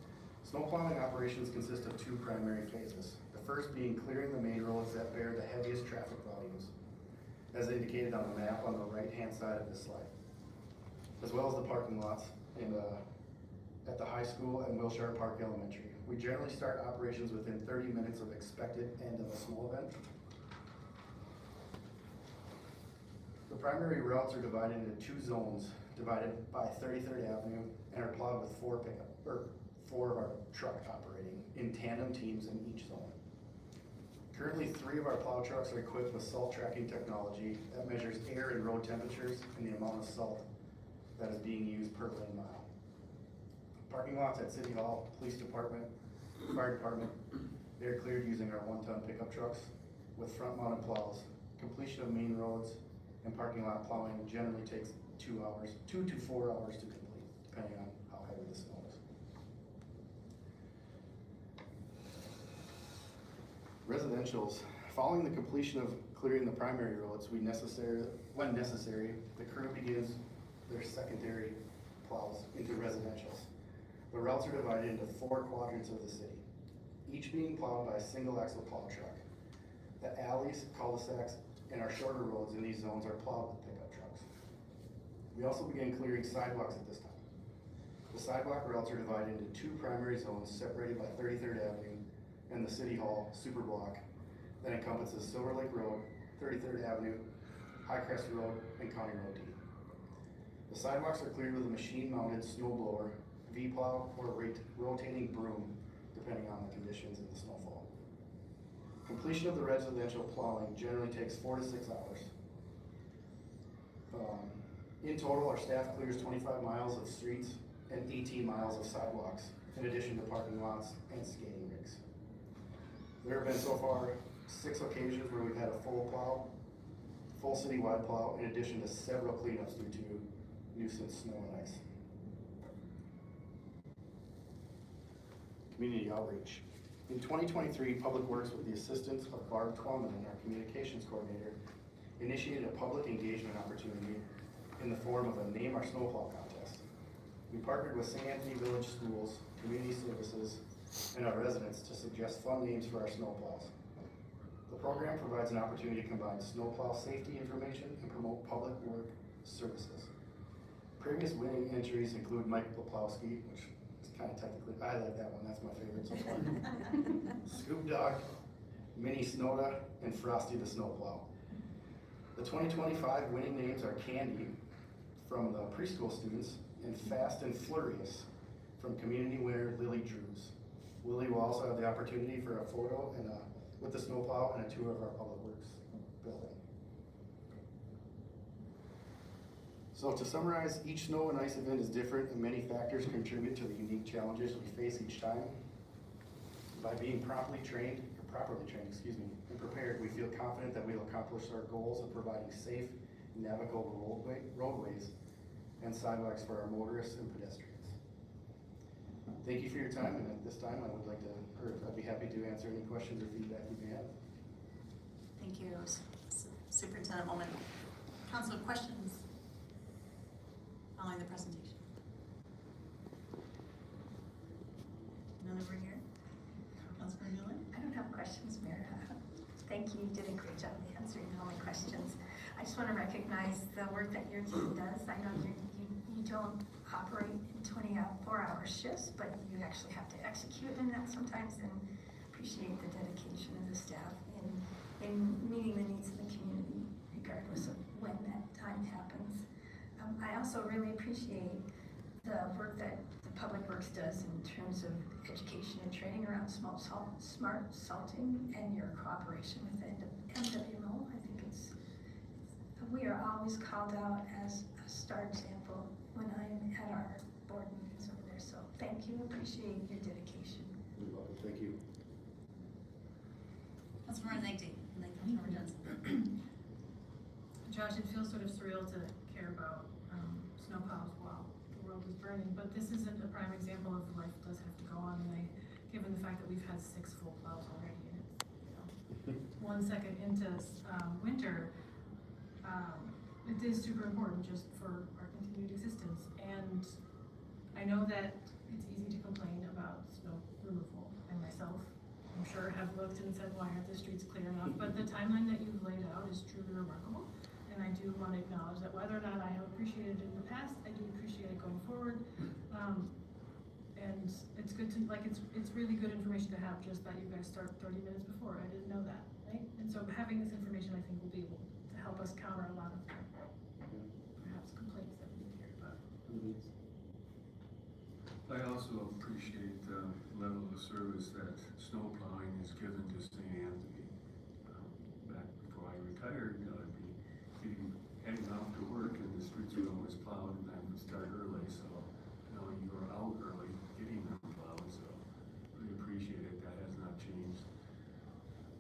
Snow plowing operations consist of two primary phases. The first being clearing the main roads that bear the heaviest traffic volumes, as indicated on the map on the right-hand side of this slide, as well as the parking lots at the high school and Wilshire Park Elementary. We generally start operations within 30 minutes of expected end of a snow event. The primary routes are divided into two zones, divided by 33rd Avenue, and are plowed with four of our truck operating in tandem teams in each zone. Currently, 3 of our plow trucks are equipped with salt tracking technology that measures air and road temperatures and the amount of salt that is being used per lane mile. Parking lots at City Hall, Police Department, Fire Department, they are cleared using our 1-ton pickup trucks with front-mounted plows. Completion of main roads and parking lot plowing generally takes 2 to 4 hours to complete, depending on how heavy the snow is. Residentials. Following the completion of clearing the primary roads, when necessary, the crew begins their secondary plows into residentials. The routes are divided into 4 quadrants of the city, each being plowed by a single axle plow truck. The alleys, cul-de-sacs, and our shorter roads in these zones are plowed with pickup trucks. We also begin clearing sidewalks at this time. The sidewalk routes are divided into 2 primary zones separated by 33rd Avenue and the City Hall super block that encompasses Silver Lake Road, 33rd Avenue, High Crest Road, and County Road D. The sidewalks are cleared with a machine-mounted snow blower, V-plow, or rotating broom, depending on the conditions in the snowfall. Completion of the residential plowing generally takes 4 to 6 hours. In total, our staff clears 25 miles of streets and 18 miles of sidewalks, in addition to parking lots and skating rinks. There have been so far 6 occasions where we've had a full citywide plow, in addition to several cleanups due to nuisance snow and ice. Community outreach. In 2023, Public Works, with the assistance of Barb Twelman, our communications coordinator, initiated a public engagement opportunity in the form of a Name Our Snowplow contest. We partnered with St. Anthony Village Schools, Community Services, and our residents to suggest fun names for our snowplows. The program provides an opportunity to combine snowplow safety information and promote public work services. Previous winning entries include Mike Poplowski, which is kind of technically, I like that one, that's my favorite so far. Scoop Dog, Minnie Snowda, and Frosty the Snowplow. The 2025 winning names are Candy from the preschool students and Fast and Furious from community winner Lily Drews. Lily will also have the opportunity for a photo and with the snowplow and a tour of our Public Works building. So to summarize, each snow and ice event is different and many factors contribute to the unique challenges we face each time. By being properly trained, and prepared, we feel confident that we will accomplish our goals of providing safe, navigable roadways and sidewalks for our motorists and pedestrians. Thank you for your time, and at this time I'd be happy to answer any questions or feedback you may have. Thank you, Superintendent Mulberry. Council, questions following the presentation? None over here? Councilor Newland? I don't have questions, Mayor. Thank you. You did a great job answering all my questions. I just want to recognize the work that your team does. I know you don't operate in 24-hour shifts, but you actually have to execute in that sometimes, and appreciate the dedication of the staff in meeting the needs of the community, regardless of when that time happens. I also really appreciate the work that the Public Works does in terms of education and training around smart salting and your cooperation with MWMO. I think we are always called out as a star example when I'm at our board meetings over there. So thank you, appreciate your dedication. You're welcome, thank you. Councilmember Nagdi, and then Councilmember Johnson. Josh, it feels sort of surreal to care about snowplows while the world is burning, but this isn't a prime example of life does have to go on, and given the fact that we've had 6 full plows already, and it's, 1 second into winter, it is super important just for our continued existence. And I know that it's easy to complain about snow removal, and myself, I'm sure, have looked and said, why aren't the streets clear enough? But the timeline that you've laid out is truly remarkable. And I do want to acknowledge that whether or not I have appreciated it in the past, I do appreciate it going forward. And it's good to, like, it's really good information to have, just that you guys start 30 minutes before. I didn't know that, right? And so having this information, I think, will be able to help us counter a lot of perhaps complaints that we hear about. I also appreciate the level of service that snow plowing is given to St. Anthony. Back before I retired, I'd be heading off to work and the streets were always plowed and I would start early, so you were out early getting them plowed, so really appreciate it. That has not changed.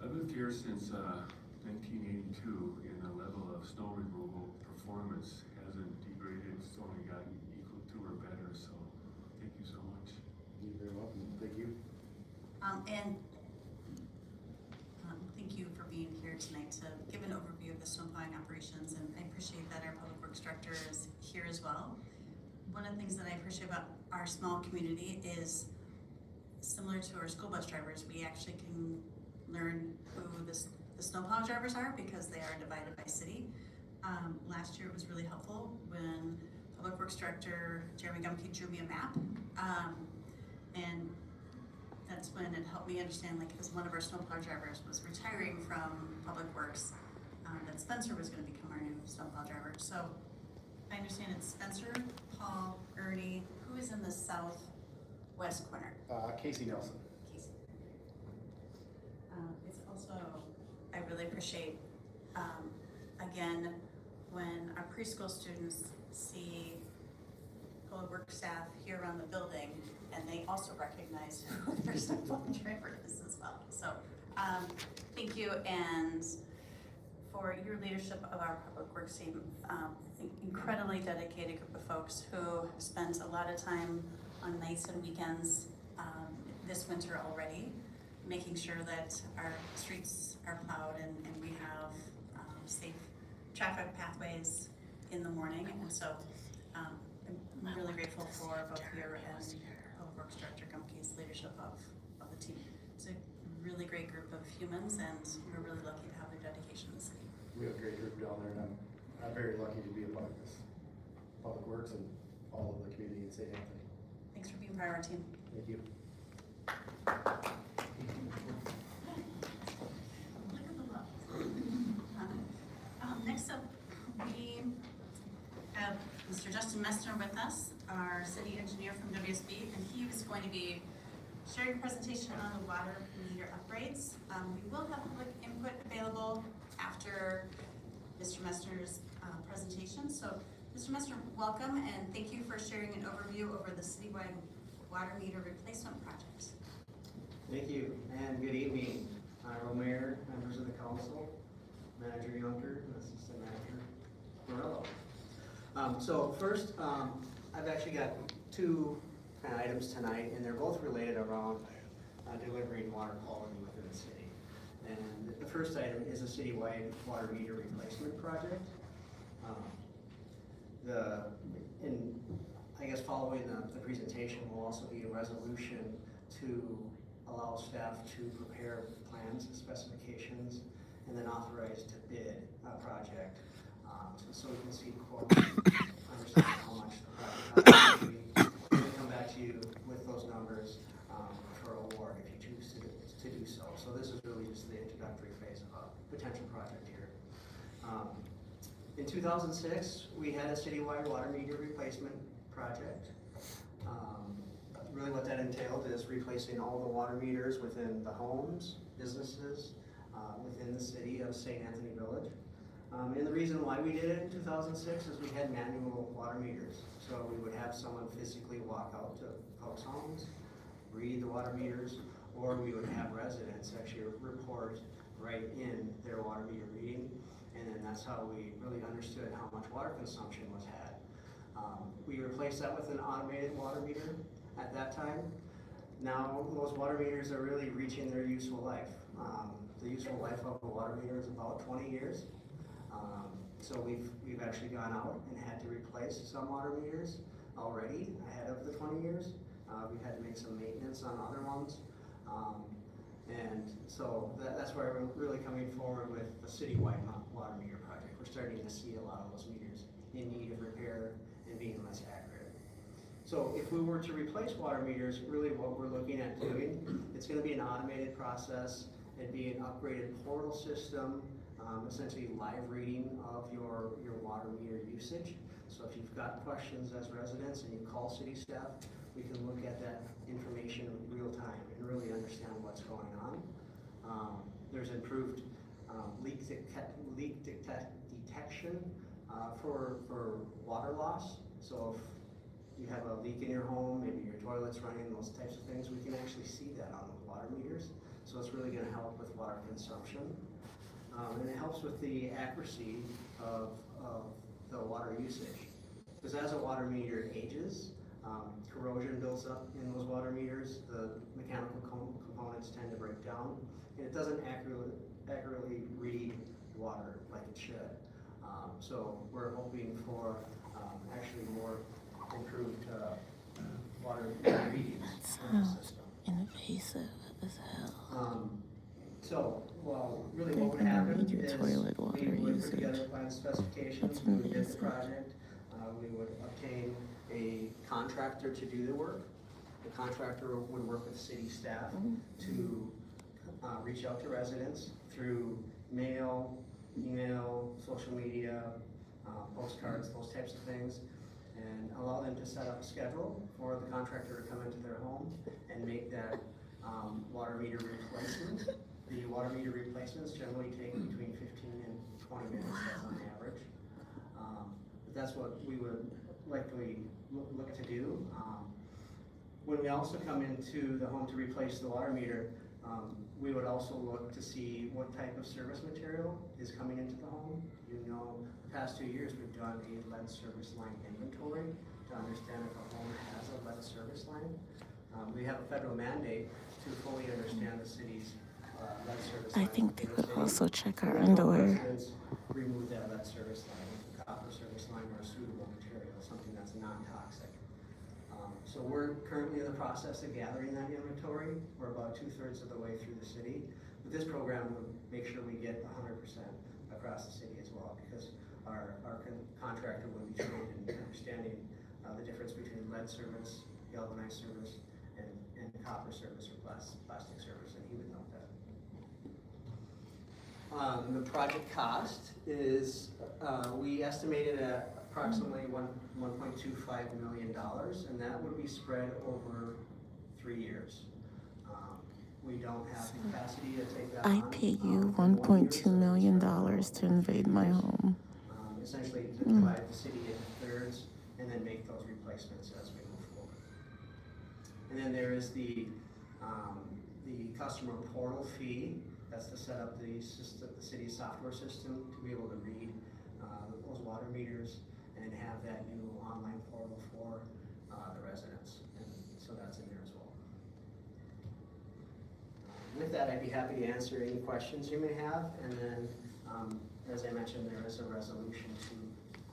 I've lived here since 1982 and the level of snow removal performance hasn't degraded, it's only gotten equal to or better, so thank you so much. You're very welcome, thank you. Thank you for being here tonight to give an overview of the snow plowing operations, and I appreciate that our Public Works Director is here as well. One of the things that I appreciate about our small community is similar to our school bus drivers, we actually can learn who the snowplow drivers are because they are divided by city. Last year it was really helpful when Public Works Director Jeremy Gumke drew me a map, and that's when it helped me understand, like, because one of our snowplow drivers was retiring from Public Works, that Spencer was going to become our new snowplow driver. So I understand it's Spencer, Paul, Ernie. Who is in the southwest corner? Casey Nelson. Casey. It's also, I really appreciate, again, when our preschool students see Public Works staff here around the building, and they also recognize who their snowplow driver is as well. So thank you, and for your leadership of our Public Works team, incredibly dedicated group of folks who have spent a lot of time on nights and weekends this winter already, making sure that our streets are plowed and we have safe traffic pathways in the morning. And so I'm really grateful for both your and Public Works Director Gumke's leadership of the team. It's a really great group of humans, and we're really lucky to have their dedication in the city. We have a great group down there, and I'm very lucky to be a part of this Public Works and all of the community in St. Anthony. Thanks for being part of our team. Thank you. Look at the love. Next up, we have Mr. Justin Messner with us, our city engineer from WSB, and he is going to be sharing a presentation on the water meter upgrades. We will have public input available after Mr. Messner's presentation. So, Mr. Messner, welcome, and thank you for sharing an overview over the citywide water meter replacement projects. Thank you, and good evening, Honorable Mayor, members of the council, Manager Junker, and Assistant Manager Morello. So first, I've actually got 2 kind of items tonight, and they're both related around delivering water quality within the city. And the first item is a citywide water meter replacement project. I guess following the presentation will also be a resolution to allow staff to prepare plans and specifications and then authorize to bid a project. So we can see quotes, understand how much the project costs. We can come back to you with those numbers for award if you choose to do so. So this is really just the introductory phase of a potential project here. In 2006, we had a citywide water meter replacement project. Really what that entailed is replacing all the water meters within the homes, businesses, within the city of St. Anthony Village. And the reason why we did it in 2006 is we had manual water meters. So we would have someone physically walk out to folks' homes, read the water meters, or we would have residents actually report right in their water meter reading. And then that's how we really understood how much water consumption was had. We replaced that with an automated water meter at that time. Now those water meters are really reaching their useful life. The useful life of a water meter is about 20 years. So we've actually gone out and had to replace some water meters already ahead of the 20 years. We've had to make some maintenance on other ones. And so that's why we're really coming forward with the citywide water meter project. We're starting to see a lot of those meters in need of repair and being less accurate. So if we were to replace water meters, really what we're looking at doing, it's going to be an automated process. It'd be an upgraded portal system, essentially live reading of your water meter usage. So if you've got questions as residents and you call city staff, we can look at that information in real time and really understand what's going on. There's improved leak detection for water loss. So if you have a leak in your home, maybe your toilet's running, those types of things, we can actually see that on the water meters. So it's really going to help with water consumption. And it helps with the accuracy of the water usage. Because as a water meter ages, corrosion builds up in those water meters, the mechanical components tend to break down, and it doesn't accurately read water like it should. So we're hoping for actually more improved water readings in the system. Invasive as hell. So, well, really They're what would gonna happen read your is toilet water we would put usage. together plan specifications, That's we would bid the invasive. project, we would obtain a contractor to do the work. The contractor would work with city staff to reach out to residents through mail, email, social media, postcards, those types of things, and allow them to set up a schedule for the contractor to come into their home and make that water meter replacement. The water meter replacements generally take between 15 and 20 minutes, that's on average. But that's what we would likely look to do. When we also come into the home to replace the water meter, we would also look to see what type of service material is coming into the home. You know, the past 2 years we've done a lead service line inventory to understand if a home has a lead service line. We have a federal mandate to fully understand the city's lead service line. I think they would also check our We help underwear. residents remove that lead service line with a copper service line or a suitable material, something that's non-toxic. So we're currently in the process of gathering that inventory. We're about 2/3 of the way through the city. But this program would make sure we get 100% across the city as well, because our contractor would be trained in understanding the difference between lead service, galvanized service, and copper service or plastic service, and he would know that. The project cost is, we estimated at approximately $1.25 million, and that would be spread over 3 years. We don't have capacity to take that on. I pay you in 1 year, $1.2 so million it's spread over to invade my 3 years. home. Essentially to divide the city into thirds and then make those replacements as we move forward. And then there is the customer portal fee. That's to set up the system, the city's software system to be able to read those water meters and have that new online portal for the residents. And so that's in there as well. With that, I'd be happy to answer any questions you may have. And then, as I mentioned, there is a resolution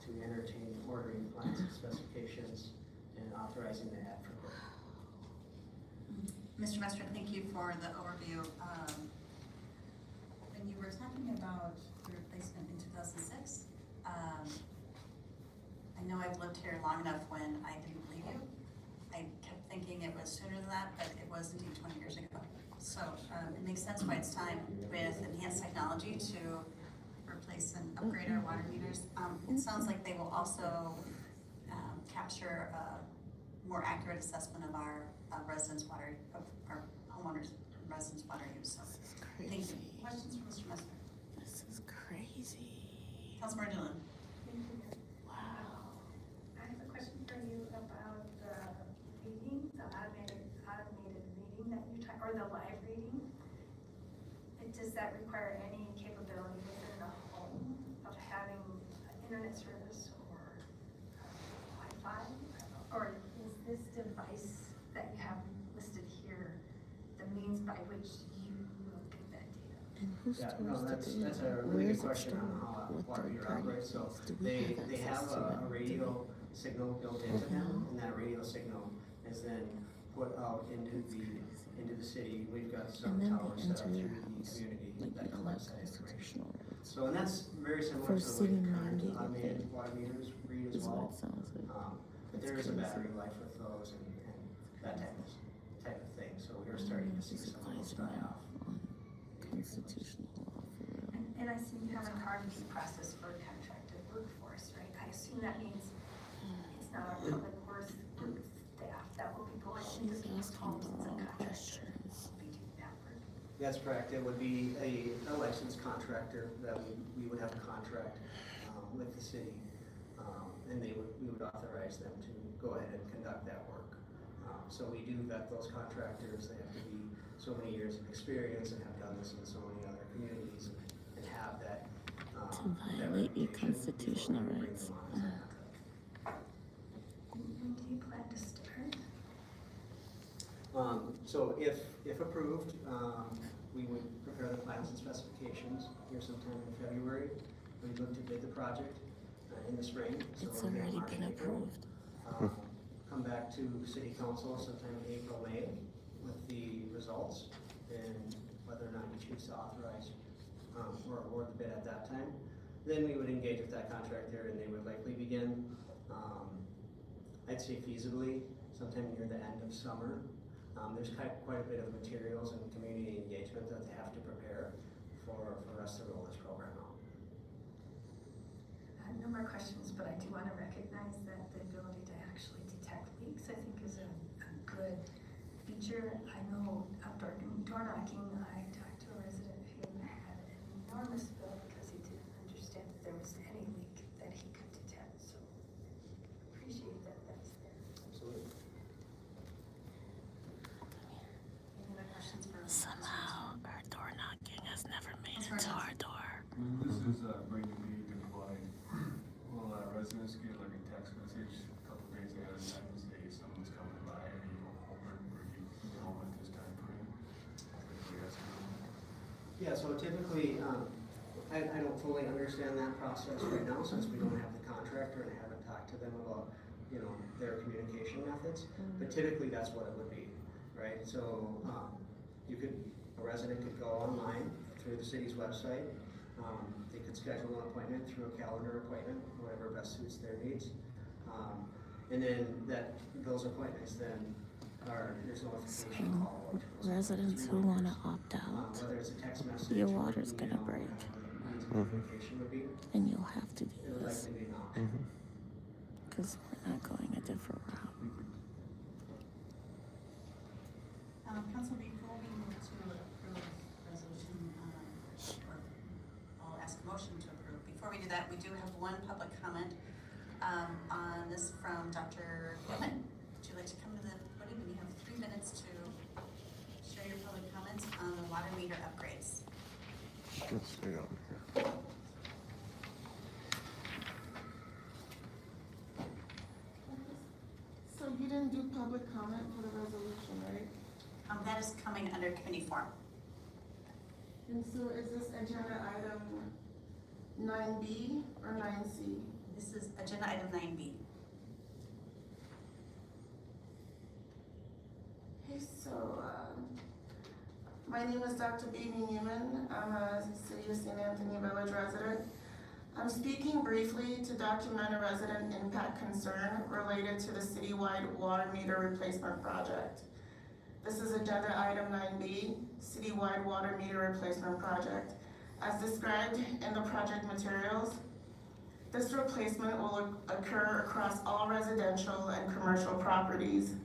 to entertain ordering plans and specifications and authorizing the ad for bid. Mr. Mester, thank you for the overview. When you were talking about the replacement in 2006, I know I've lived here long enough when I didn't believe you. I kept thinking it was sooner than that, but it was indeed 20 years ago. So it makes sense why it's time with enhanced technology to replace replace and upgrade our water meters. It sounds like they will also capture a more accurate assessment of our residents' water, of our homeowners' residents' water use. So, thank you. Questions for Mr. Messner? This is crazy. Councilmember Dillon? Wow. I have a question for you about the reading, the automated reading that you or the live reading. Does that require any capability within the home of having internet service or Wi-Fi? Or is this device that you have listed here the means by which you will get that data? And who's Yeah, supposed no, to do that's that? a really Where's good it question on stored? how What water third meter party operates. So do we they have have access to a it? radio signal built into them, and that radio signal is then put out into the city. We've got some And then towers they set up enter through your the house, community like that you know, collects like that information. constitutional rights. So, and that's very similar For to the way city current mandated automated thing. water meters read as Is what well. it sounds like. But there is a battery life with those and that type of thing. So we are starting to see This some of those applies die now off. on constitutional law for real. And I see you have an RFP process for contracted workforce, right? I assume that means it's not our public works staff that will be going into She's people's asking homes the and wrong contractors questions. will be doing that work. That's correct. It would be a licensed contractor that we would have a contract with the city. And we would authorize them to go ahead and conduct that work. So we do vet those contractors. They have to be so many years of experience and have done this in so many other communities and have that. To violate your constitutional rights. When do you plan to start? So if approved, we would prepare the plans and specifications here sometime in February. We look to bid the project in the spring. So It's we'll get already March, been April. approved. Come back to city council sometime in April, May with the results and whether or not you choose to authorize or award the bid at that time. Then we would engage with that contractor and they would likely begin, I'd say feasibly, sometime near the end of summer. There's quite a bit of materials and community engagement that they have to prepare for us to roll this program out. No more questions, but I do want to recognize that the ability to actually detect leaks, I think, is a good feature. I know door knocking, I talked to a resident who had an enormous bill because he didn't understand that there was any leak that he could detect. So appreciate that that's there. Absolutely. Any other questions for? Somehow, our door knocking has never made it to our door. When this is going to be deployed, will residents get like a text message a couple days ahead of time to say someone's coming by, or you go home, or you get home at this time frame? Yeah, so typically, I don't fully understand that process right now since we don't have the contractor and haven't talked to them about, their communication methods. But typically, that's what it would be, right? So, a resident could go online through the city's website. They could schedule an appointment through a calendar appointment, whatever best suits their needs. And then those appointments then there's notification call out to those Residents who want to opt out, whether it's a text message. your or water's gonna email, break. whatever means of communication would be, and you'll have to do it would this likely be an option. because we're not going a different route. Council, before we move to approve resolution, or I'll ask a motion to approve. Before we do that, we do have one public comment on this from Dr. Whitman. Would you like to come to the podium? You have 3 minutes to share your public comments on the water meter upgrades. So you didn't do public comment for the resolution, right? That is coming under committee form. And so is this agenda item 9B or 9C? This is agenda item 9B. Okay, so, my name is Dr. Baby Newman. I'm a City of St. Anthony Village resident. I'm speaking briefly to document a resident impact concern related to the citywide water meter replacement project. This is agenda item 9B, citywide water meter replacement project. As described in the project materials, this replacement will occur across all residential and commercial properties.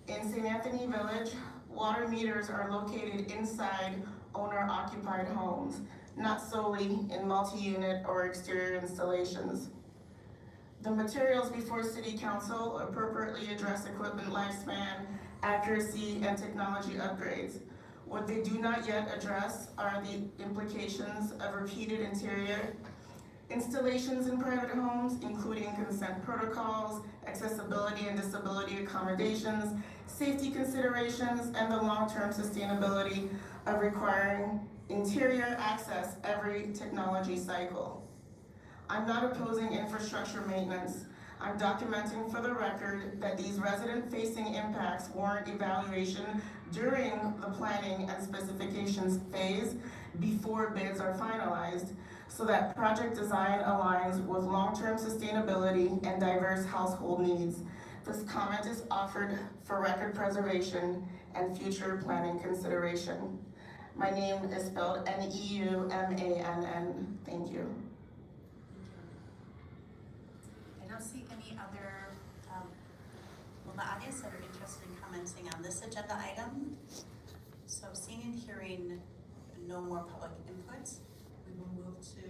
In St. Anthony Village, water meters are located inside owner-occupied homes, not solely in multi-unit or exterior installations. The materials before City Council appropriately address equipment lifespan, accuracy, and technology upgrades. What they do not yet address are the implications of repeated interior installations in private homes, including consent protocols, accessibility and disability accommodations, safety considerations, and the long-term sustainability of requiring interior access every technology cycle. I'm not opposing infrastructure maintenance. I'm documenting for the record that these resident-facing impacts warrant evaluation during the planning and specifications phase before bids are finalized, so that project design aligns with long-term sustainability and diverse household needs. This comment is offered for record preservation and future planning consideration. My name is spelled Neumann. Thank you. I don't see any other, well, the audience that are interested in commenting on this agenda item. So seeing and hearing no more public input, we will move to,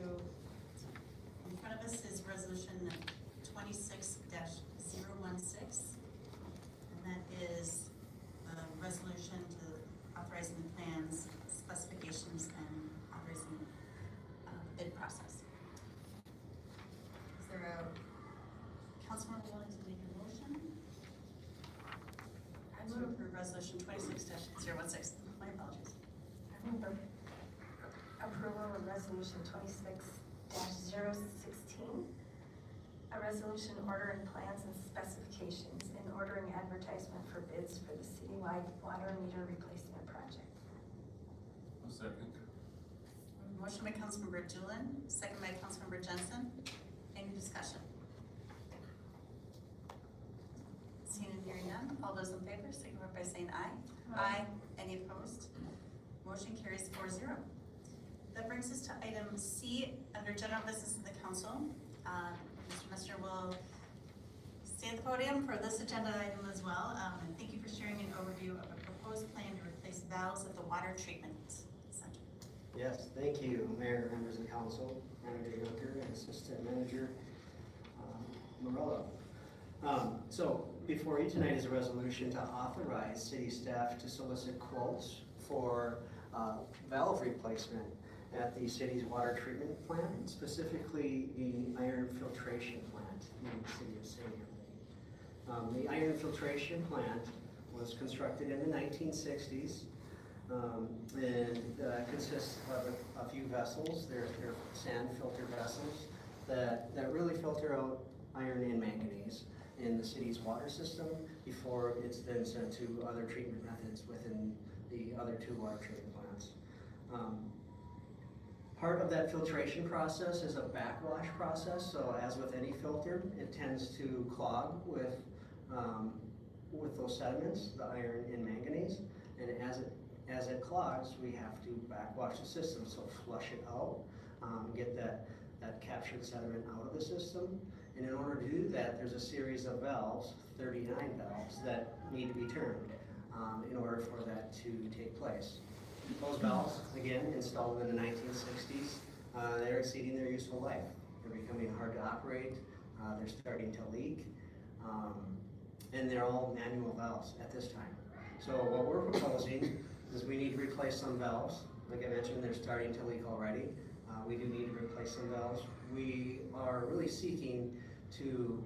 in front of us is resolution 26-016. And that is a resolution to authorizing the plans, specifications, and authorizing the bid process. Is there a councilman willing to make a motion? I move to approve resolution 26-016. My apologies. I move approval of resolution 26-016, a resolution ordering plans and specifications and ordering advertisement for bids for the citywide water meter replacement project. A second. Motion by Councilmember Doolin, second by Councilmember Jensen. Any discussion? Seeing and hearing none, all those in favor signify by saying aye. Aye. Any opposed? Motion carries 4-0. That brings us to item C under general business of the council. Mr. Mester will stay at the podium for this agenda item as well. And thank you for sharing an overview of a proposed plan to replace valves at the water treatment center. Yes, thank you, Mayor, members of the council, Manager Junker, and Assistant Manager Morello. So before you tonight is a resolution to authorize city staff to solicit quotes for valve replacement at the city's water treatment plant, specifically the iron filtration plant in the city of St. Anthony. The iron filtration plant was constructed in the 1960s and consists of a few vessels. They're sand filter vessels that really filter out iron and manganese in the city's water system before it's then sent to other treatment methods within the other two water treatment plants. Part of that filtration process is a backwash process, so as with any filter, it tends to clog with those sediments, the iron and manganese, and as it clogs, we have to backwash the system, so flush it out, get that captured sediment out of the system. And in order to do that, there's a series of valves, 39 valves, that need to be turned in order for that to take place. Those valves, again, installed in the 1960s, they're exceeding their useful life. They're becoming hard to operate, they're starting to leak, and they're all manual valves at this time. So what we're proposing is we need to replace some valves. Like I mentioned, they're starting to leak already. We do need to replace some valves. We are really seeking to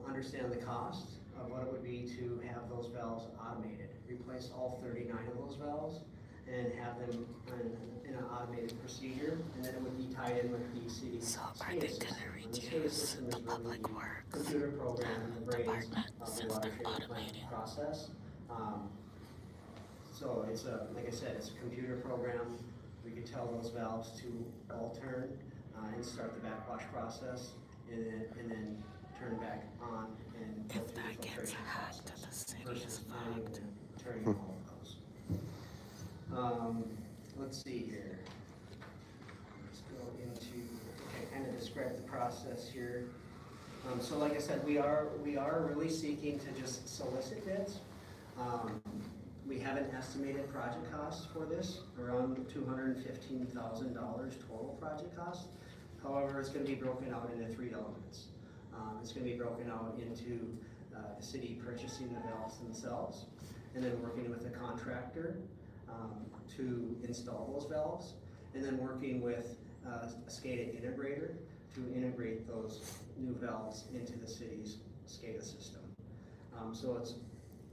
understand the cost of what it would be to have those valves automated. Replace all 39 of those valves and have them in an automated procedure, and then it would be tied in with the city. So are they gonna reduce the public works computer program the brains department of the since water they're treatment plant automating? process. So it's like I said, it's a computer program. We could tell those valves to all turn and start the backwash process, and then turn back on and go If through that the gets filtration hacked, process the city versus is manually fucked. turning all of those. Let's see here. into, kind of describe the process here. So like I said, we are really seeking to just solicit bids. We have an estimated project cost for this, around $215,000 total project cost. However, it's gonna be broken out into 3 elements. It's gonna be broken out into the city purchasing the valves themselves, and then working with the contractor to install those valves, and then working with a SCADA integrator to integrate those new valves into the city's SCADA system. So it's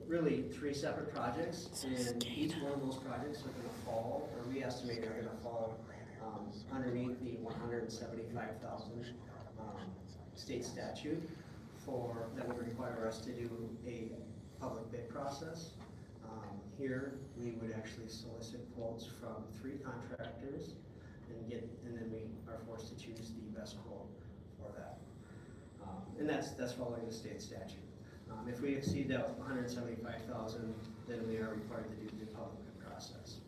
really 3 separate projects, and each one of those projects are gonna fall, or we estimate are gonna fall underneath the 175,000 state statute that would require us to do a public bid process. Here, we would actually solicit quotes from 3 contractors and then we are forced to choose the best quote for that. And that's following the state statute. If we exceed that 175,000, then we are required to do the public bid process.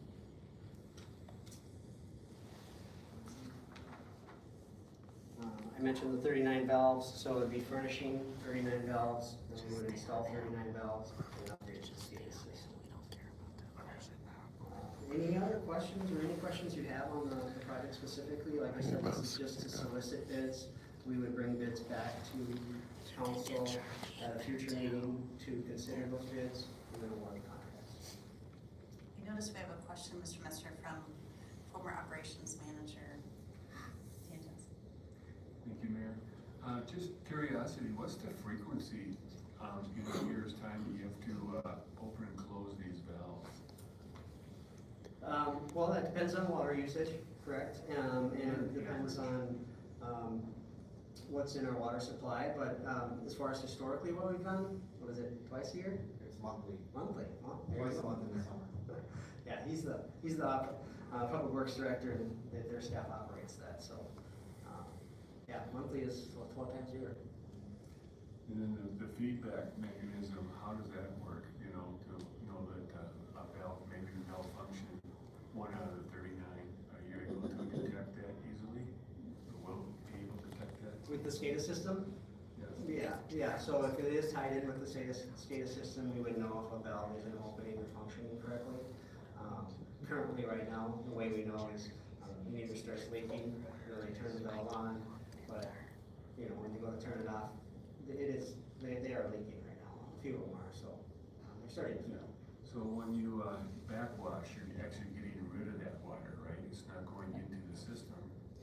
I mentioned the 39 valves, so it would be furnishing 39 valves, and we would install 39 valves and upgrade the SCADA system. Any other questions or any questions you have on the project specifically? Like I said, this is just to solicit bids. We would bring bids back to council at a future meeting to consider those bids and then award contracts. I notice we have a question, Mr. Messer, from former operations manager. Thank you, Mayor. Just curiosity, what's the frequency in a year's time you have to open and close these valves? Well, that depends on water usage, correct? And it depends on what's in our water supply, but as far as historically what we've done, what is it, twice a year? It's monthly. Monthly, well, Twice a month in the summer. Yeah, he's the public works director, and their staff operates that, so. Yeah, monthly is 12 times a year. And then the feedback mechanism, how does that work, to know that a valve maybe malfunction 1 out of the 39, are you able to detect that easily? Or will be able to detect that? With the SCADA system? Yes. Yeah, so if it is tied in with the SCADA system, we would know if a valve isn't opening or functioning correctly. Currently, right now, the way we know is it either starts leaking, or they turn the valve on, but, when you go to turn it off, they are leaking right now. A few of them are, so they're starting to fill. So when you backwash, you're actually getting rid of that water, right? It's not going into the system,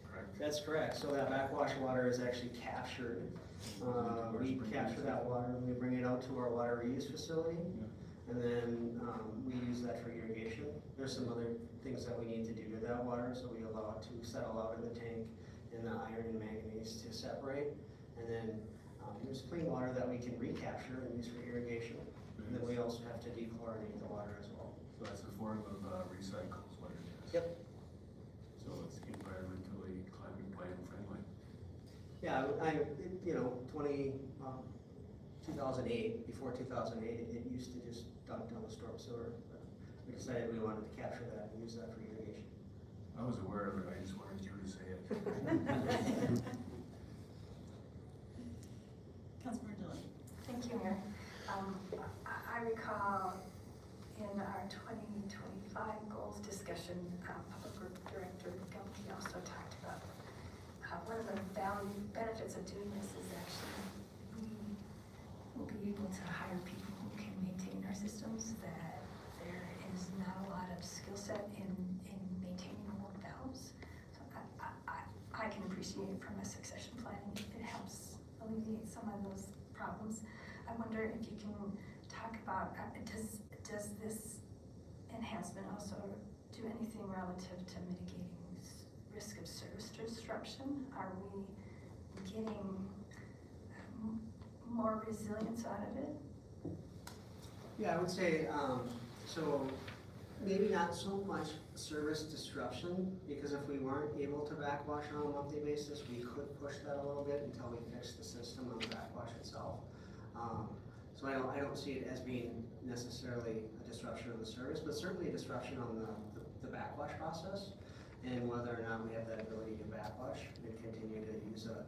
correct? That's correct. So that backwash water is actually captured. We capture that water and we bring it out to our water reuse facility. Yeah. And then we use that for irrigation. There's some other things that we need to do to that water, so we allow it to settle out in the tank and the iron and manganese to separate. And then there's clean water that we can recapture and use for irrigation. And then we also have to dechlorinate the water as well. So that's a form of recycle is what it is. Yep. So it's environmentally, climate friendly. Yeah, 2008, before 2008, it used to just dump down the storm sewer. But we decided we wanted to capture that and use that for irrigation. I was aware of it, I just wanted you to say it. Councilmember Dillon. Thank you, Mayor. I recall in our 2025 goals discussion, Public Works Director Gumke also talked about one of the benefits of doing this is actually we will be able to hire people who can maintain our systems, that there is not a lot of skill set in maintaining old valves. So I can appreciate from a succession planning, it helps alleviate some of those problems. I wonder if you can talk about, does this enhancement also do anything relative to mitigating risk of service disruption? Are we getting more resilience out of it? Yeah, I would say, so maybe not so much service disruption, because if we weren't able to backwash on a monthly basis, we could push that a little bit until we fix the system on the backwash itself. So I don't see it as being necessarily a disruption of the service, but certainly a disruption on the backwash process. and whether or not we have that ability to backwash and continue to use a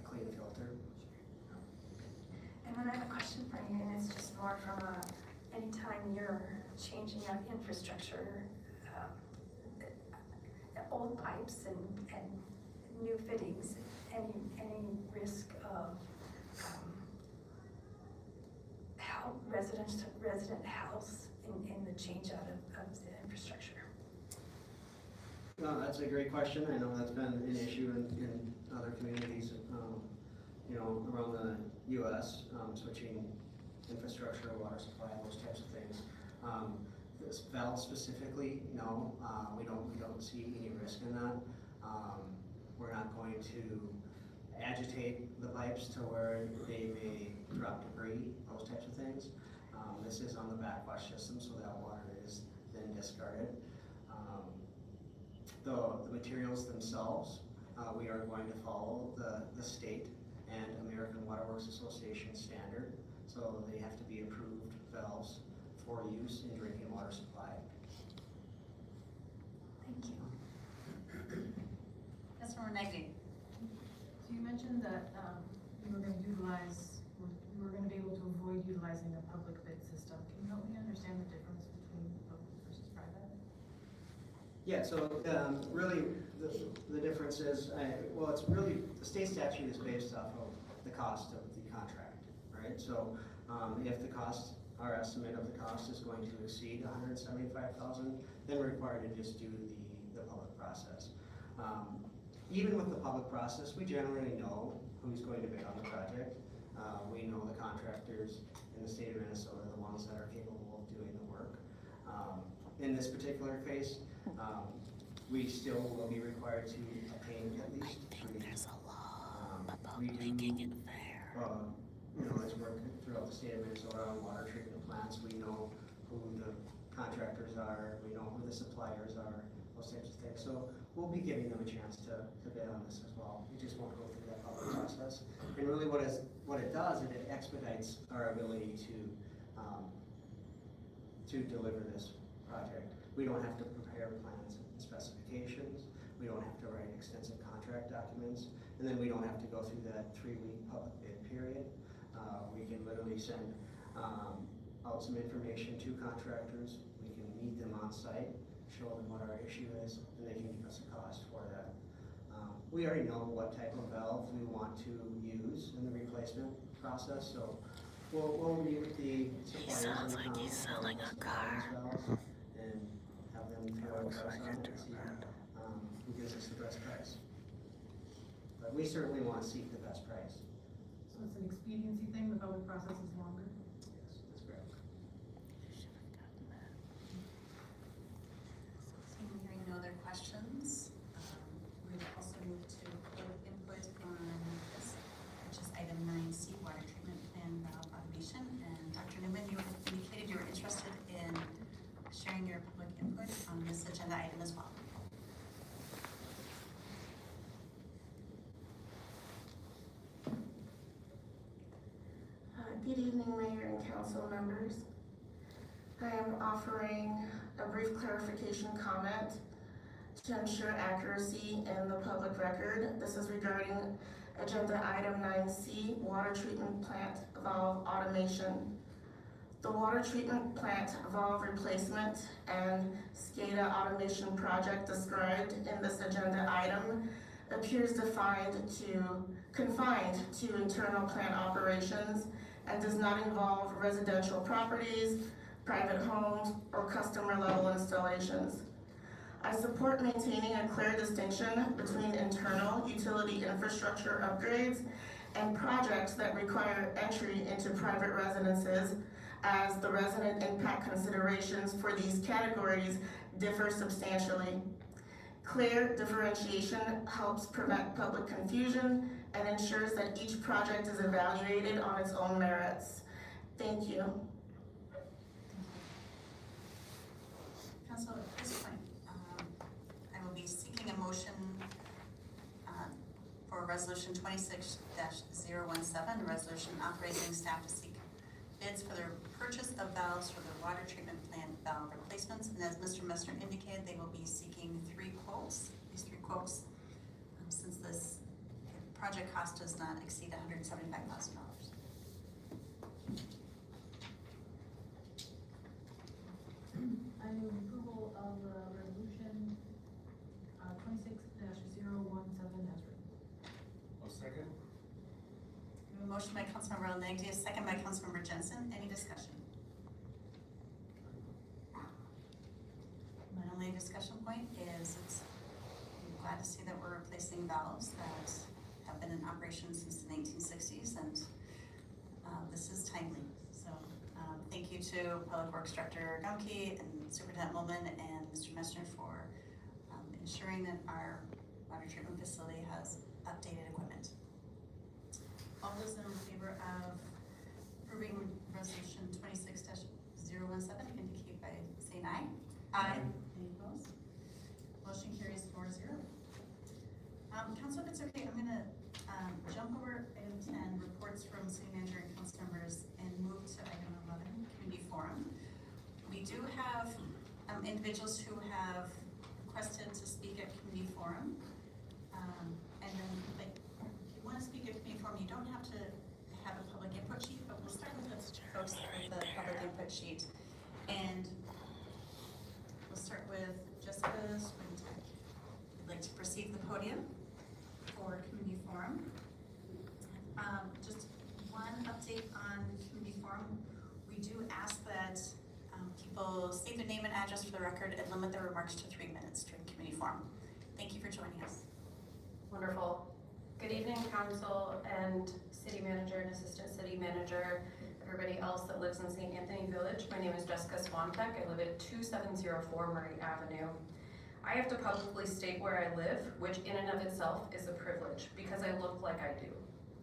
clean filter. And then I have a question for you, and it's just more from anytime you're changing out infrastructure, old pipes and new fittings, any risk of resident health in the change out of the infrastructure? No, that's a great question. I know that's been an issue in other communities, around the U.S., switching infrastructure, water supply, those types of things. This valve specifically, no, we don't see any risk in that. We're not going to agitate the pipes to where they may drop debris, those types of things. This is on the backwash system, so that water is then discarded. The materials themselves, we are going to follow the state and American Water Works Association standard, so they have to be approved valves for use in drinking water supply. Thank you. Councilmember Nagy. So you mentioned that you were going to be able to avoid utilizing a public bid system. Can you help me understand the difference between public versus private? Yeah, so really the difference is, it's really, the state statute is based off of the cost of the contract, right? So if the cost, our estimate of the cost is going to exceed $175,000, then we're required to just do the public process. Even with the public process, we generally know who's going to bid on the project. We know the contractors in the state of Minnesota, the ones that are capable of doing the work. In this particular case, we still will be required to obtain at least three. There's a law about making it fair. As work throughout the state of Minnesota on water treatment plants, we know who the contractors are, we know who the suppliers are, those types of things. So we'll be giving them a chance to bid on this as well. We just won't go through that public process. And really what it does is it expedites our ability to deliver this project. We don't have to prepare plans and specifications. We don't have to write extensive contract documents. And then we don't have to go through that 3-week public bid period. We can literally send out some information to contractors. We can meet them on site, show them what our issue is, and they can give us a cost for that. We already know what type of valve we want to use in the replacement process, so we'll meet with the suppliers. He sounds like he's selling a car. And have them throw a price on it to see who gives us the best price. But we certainly want to seek the best price. So it's an expediency thing, the public process is longer? Yes, that's correct. Hearing no other questions, we've also moved to public input on this, which is item 9C, water treatment plan valve automation. And Dr. Newman, you indicated you were interested in sharing your public input on this agenda item as well. Good evening, Mayor and Council members. I am offering a brief clarification comment to ensure accuracy in the public record. This is regarding agenda item 9C, water treatment plant valve automation. The water treatment plant valve replacement and SCADA automation project described in this agenda item appears confined to internal plant operations and does not involve residential properties, private homes, or customer level installations. I support maintaining a clear distinction between internal utility infrastructure upgrades and projects that require entry into private residences, as the resident impact considerations for these categories differ substantially. Clear differentiation helps prevent public confusion and ensures that each project is evaluated on its own merits. Thank you. Council, at this point, I will be seeking a motion for resolution 26-017, a resolution authorizing staff to seek bids for the purchase of valves for the water treatment plant valve replacements. And as Mr. Messner indicated, they will be seeking 3 quotes. These 3 quotes, since this project cost does not exceed $175,000. I move approval of resolution 26-017 as written. I'll second. We have a motion by Councilmember Lengi, a second by Councilmember Jensen. Any discussion? My only discussion point is I'm glad to see that we're replacing valves that have been in operation since the 1960s, and this is timely. So thank you to Public Works Director Gumke and Superintendent Mulman and Mr. Messner for ensuring that our water treatment facility has updated equipment. All those in favor of approving resolution 26-017 indicate by saying aye. Aye. Any opposed? Motion carries 4-0. Council, if it's okay, I'm gonna jump over item 10, reports from city manager and council members, and move to item 11, community forum. We do have individuals who have requested to speak at community forum. And then, like, if you want to speak at community forum, you don't have to have a public input sheet, but we'll start with the folks with the public input sheet. And we'll start with Jessica Swintek. I'd like to proceed to the podium for community forum. Just one update on community forum. We do ask that people state their name and address for the record and limit their remarks to 3 minutes during community forum. Thank you for joining us. Wonderful. Good evening, council and city manager and assistant city manager, everybody else that lives in St. Anthony Village. My name is Jessica Swintek. I live at 2704 Murray Avenue. I have to publicly state where I live, which in and of itself is a privilege because I look like I do.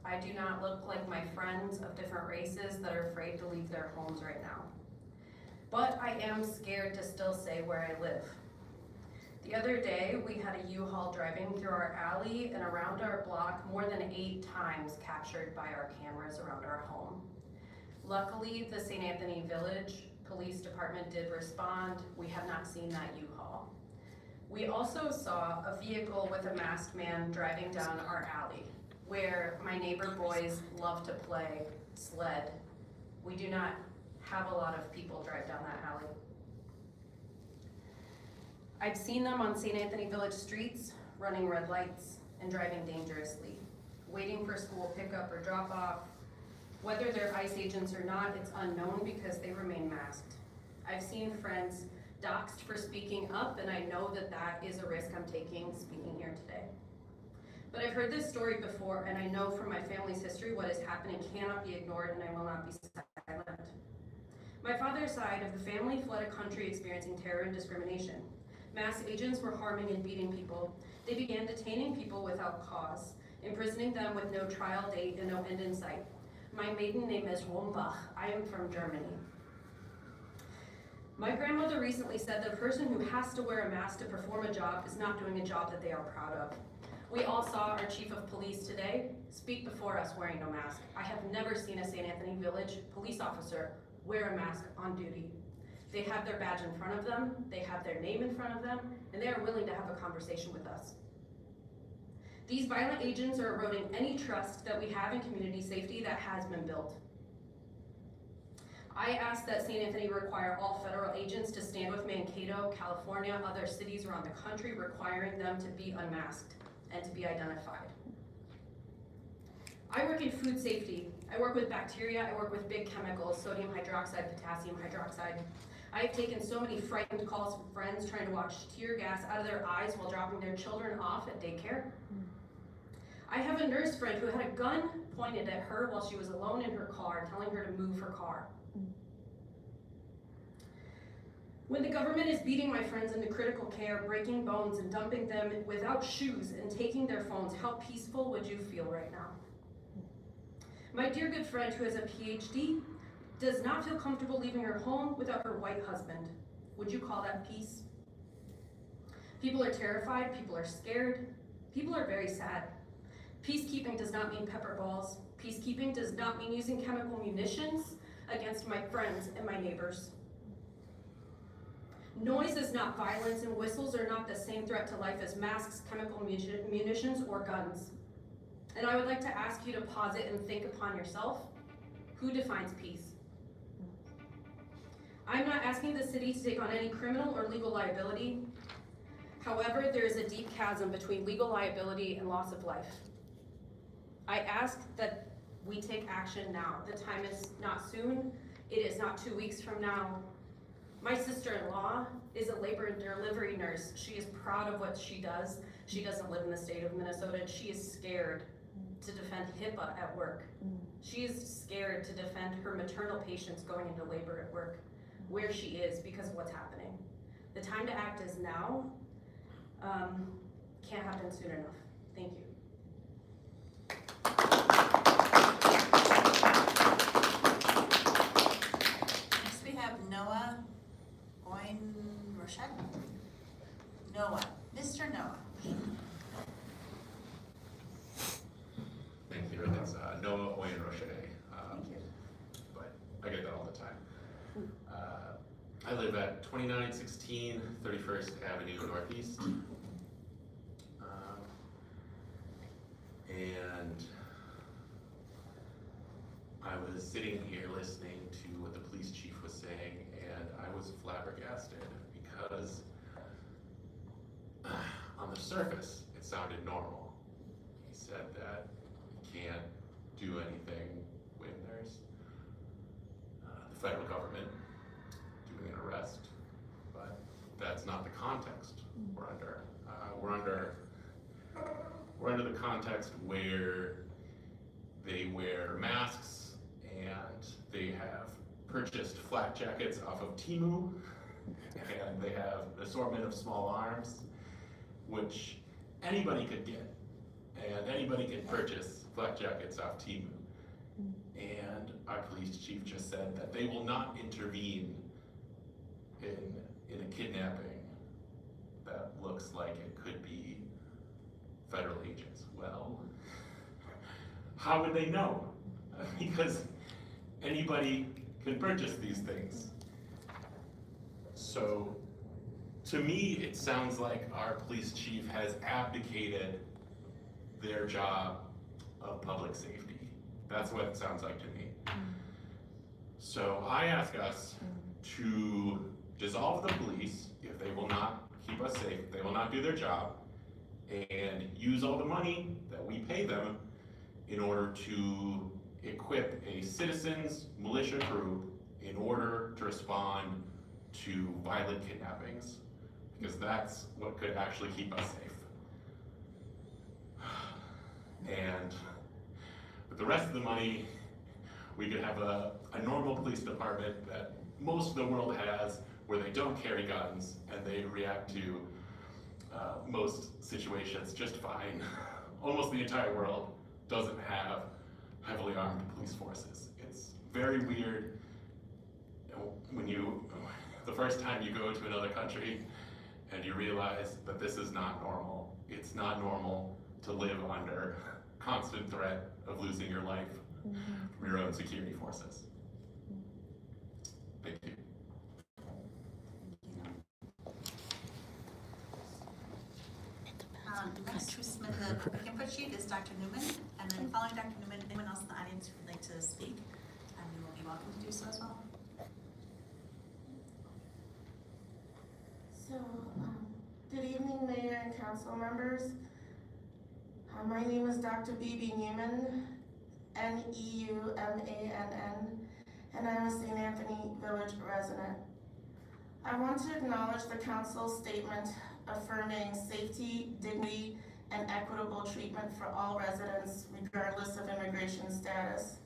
I do not look like my friends of different races that are afraid to leave their homes right now. But I am scared to still say where I live. The other day, we had a U-Haul driving through our alley and around our block more than 8 times captured by our cameras around our home. Luckily, the St. Anthony Village Police Department did respond. We have not seen that U-Haul. We also saw a vehicle with a masked man driving down our alley, where my neighbor boys love to play sled. We do not have a lot of people drive down that alley. I've seen them on St. Anthony Village streets, running red lights and driving dangerously, waiting for school pickup or drop off. Whether they're ICE agents or not, it's unknown because they remain masked. I've seen friends doxxed for speaking up, and I know that that is a risk I'm taking speaking here today. But I've heard this story before, and I know from my family's history what is happening cannot be ignored, and I will not be silent. My father's side of the family fled a country experiencing terror and discrimination. Mass agents were harming and beating people. They began detaining people without cause, imprisoning them with no trial date and no end in sight. My maiden name is Rombach. I am from Germany. My grandmother recently said that a person who has to wear a mask to perform a job is not doing a job that they are proud of. We all saw our chief of police today speak before us wearing no mask. I have never seen a St. Anthony Village police officer wear a mask on duty. They have their badge in front of them, they have their name in front of them, and they are willing to have a conversation with us. These violent agents are eroding any trust that we have in community safety that has been built. I ask that St. Anthony require all federal agents to stand with Mankato, California, other cities around the country, requiring them to be unmasked and to be identified. I work in food safety. I work with bacteria, I work with big chemicals, sodium hydroxide, potassium hydroxide. I have taken so many frightened calls from friends trying to watch tear gas out of their eyes while dropping their children off at daycare. I have a nurse friend who had a gun pointed at her while she was alone in her car, telling her to move her car. When the government is beating my friends into critical care, breaking bones and dumping them without shoes and taking their phones, how peaceful would you feel right now? My dear good friend who has a PhD does not feel comfortable leaving her home without her white husband. Would you call that peace? People are terrified, people are scared, people are very sad. Peacekeeping does not mean pepper balls. Peacekeeping does not mean using chemical munitions. against my friends and my neighbors. Noise is not violence, and whistles are not the same threat to life as masks, chemical munitions, or guns. And I would like to ask you to pause it and think upon yourself. Who defines peace? I'm not asking the city to take on any criminal or legal liability. However, there is a deep chasm between legal liability and loss of life. I ask that we take action now. The time is not soon. It is not 2 weeks from now. My sister-in-law is a labor and delivery nurse. She is proud of what she does. She doesn't live in the state of Minnesota, and she is scared to defend HIPAA at work. She is scared to defend her maternal patients going into labor at work, where she is because of what's happening. The time to act is now. Can't happen soon enough. Thank you. Next we have Noah Boyne-Rochette. Noah, Mr. Noah. Thank you, that's Noah Boyne-Rochette. Thank you. But I get that all the time. I live at 2916 31st Avenue Northeast. And I was sitting here listening to what the police chief was saying, and I was flabbergasted because on the surface, it sounded normal. He said that you can't do anything when there's the federal government doing an arrest, but that's not the context we're under. We're under the context where they wear masks and they have purchased flak jackets off of Temu, and they have an assortment of small arms, which anybody could get, and anybody can purchase flak jackets off Temu. And our police chief just said that they will not intervene in a kidnapping that looks like it could be federal agents. Well, how would they know? Because anybody can purchase these things. So, to me, it sounds like our police chief has abdicated their job of public safety. That's what it sounds like to me. So I ask us to dissolve the police if they will not keep us safe, if they will not do their job, and use all the money that we pay them in order to equip a citizens militia group in order to respond to violent kidnappings, because that's what could actually keep us safe. And with the rest of the money, we could have a normal police department that most of the world has, where they don't carry guns and they react to most situations just fine. Almost the entire world doesn't have heavily armed police forces. It's very weird when the first time you go to another country and you realize that this is not normal. It's not normal to live under constant threat of losing your life from your own security forces. Thank you. Next, we submitted the input sheet is Dr. Newman, and then following Dr. Newman, anyone else in the audience who would like to speak, you will be welcome to do so as well. So, good evening, Mayor and council members. My name is Dr. B.B. Newman, N-E-U-M-A-N-N, and I'm a St. Anthony Village resident. I want to acknowledge the council's statement affirming safety, dignity, and equitable treatment for all residents regardless of immigration status.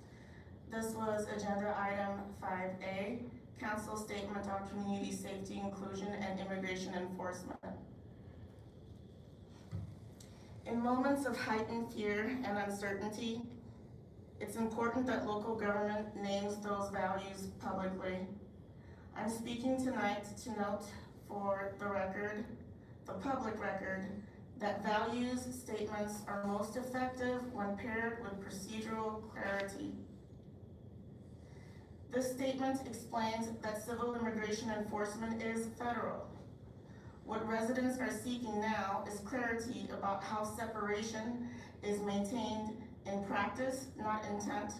This was agenda item 5A, council statement on community safety, inclusion, and immigration enforcement. In moments of heightened fear and uncertainty, it's important that local government names those values publicly. I'm speaking tonight to note for the record, the public record, that values statements are most effective when paired with procedural clarity. This statement explains that civil immigration enforcement is federal. What residents are seeking now is clarity about how separation is maintained in practice, not intent,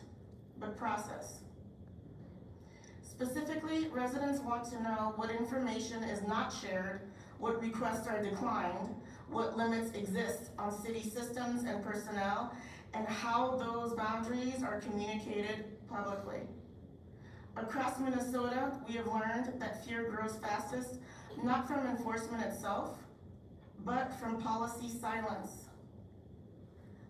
but process. Specifically, residents want to know what information is not shared, what requests are declined, what limits exist on city systems and personnel, and how those boundaries are communicated publicly. Across Minnesota, we have learned that fear grows fastest, not from enforcement itself, but from policy silence.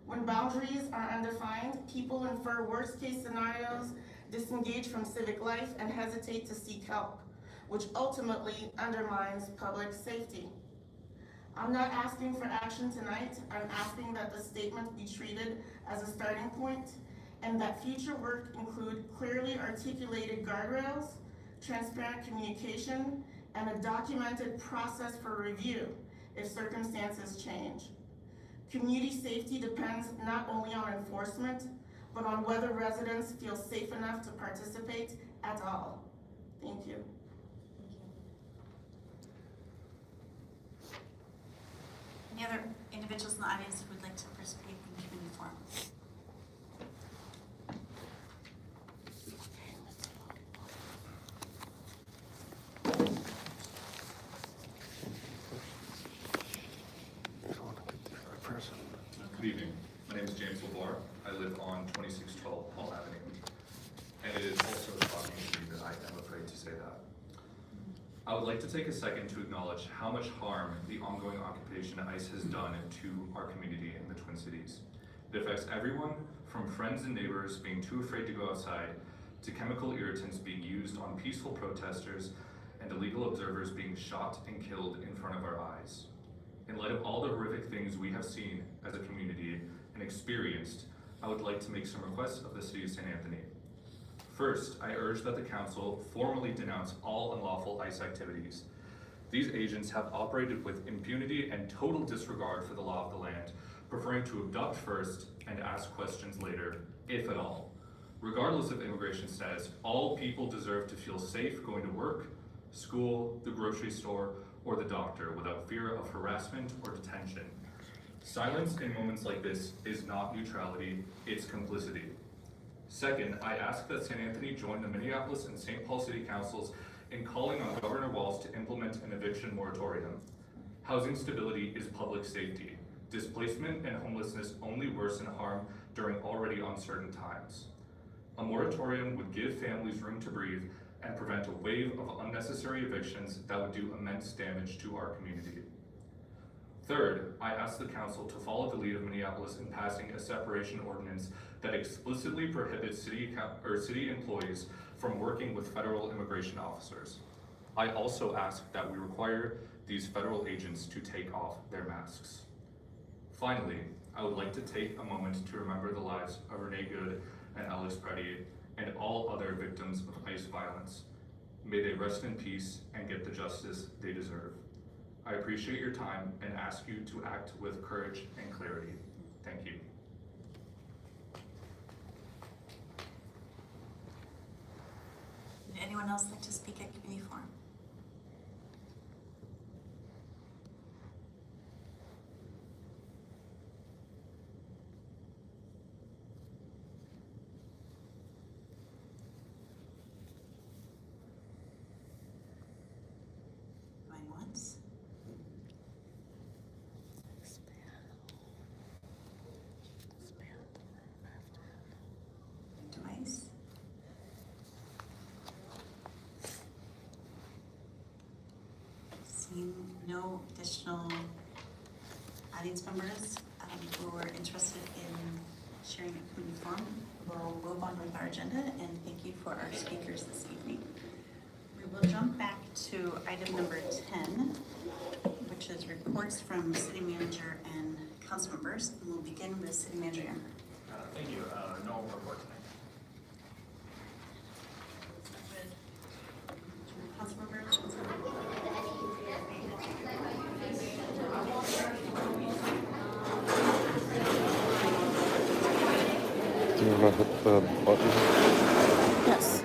When boundaries are undefined, people infer worst-case scenarios, disengage from civic life, and hesitate to seek help, which ultimately undermines public safety. I'm not asking for action tonight. I'm asking that the statement be treated as a starting point and that future work include clearly articulated guardrails, transparent communication, and a documented process for review if circumstances change. Community safety depends not only on enforcement, but on whether residents feel safe enough to participate at all. Thank you. Any other individuals in the audience who would like to participate in the community forum? Good evening. My name is James LeBar. I live on 2612 Paul Avenue. And it is also shocking to me that I am afraid to say that. I would like to take a second to acknowledge how much harm the ongoing occupation ICE has done to our community in the Twin Cities. It affects everyone from friends and neighbors being too afraid to go outside to chemical irritants being used on peaceful protesters and illegal observers being shot and killed in front of our eyes. In light of all the horrific things we have seen as a community and experienced, I would like to make some requests of the City of St. Anthony. First, I urge that the Council formally denounce all unlawful ICE activities. These agents have operated with impunity and total disregard for the law of the land, preferring to abduct first and ask questions later, if at all. Regardless of immigration status, all people deserve to feel safe going to work, school, the grocery store, or the doctor without fear of harassment or detention. Silence in moments like this is not neutrality, it's complicity. Second, I ask that St. Anthony join the Minneapolis and St. Paul City Councils in calling on Governor Walz to implement an eviction moratorium. Housing stability is public safety. Displacement and homelessness only worsen harm during already uncertain times. A moratorium would give families room to breathe and prevent a wave of unnecessary evictions that would do immense damage to our community. Third, I ask the Council to follow the lead of Minneapolis in passing a separation ordinance that explicitly prohibits city employees from working with federal immigration officers. I also ask that we require these federal agents to take off their masks. Finally, I would like to take a moment to remember the lives of Renee Good and Alex Preddy and all other victims of ICE violence. May they rest in peace and get the justice they deserve. I appreciate your time and ask you to act with courage and clarity. Thank you. Would anyone else like to speak at community forum? Going once. Twice. Seeing no additional audience members who are interested in sharing a community forum, we'll move on with our agenda, and thank you for our speakers this evening. We will jump back to item number 10, which is reports from city manager and council members, and we'll begin with city manager Younger. Thank you. No report tonight. Council member. Yes.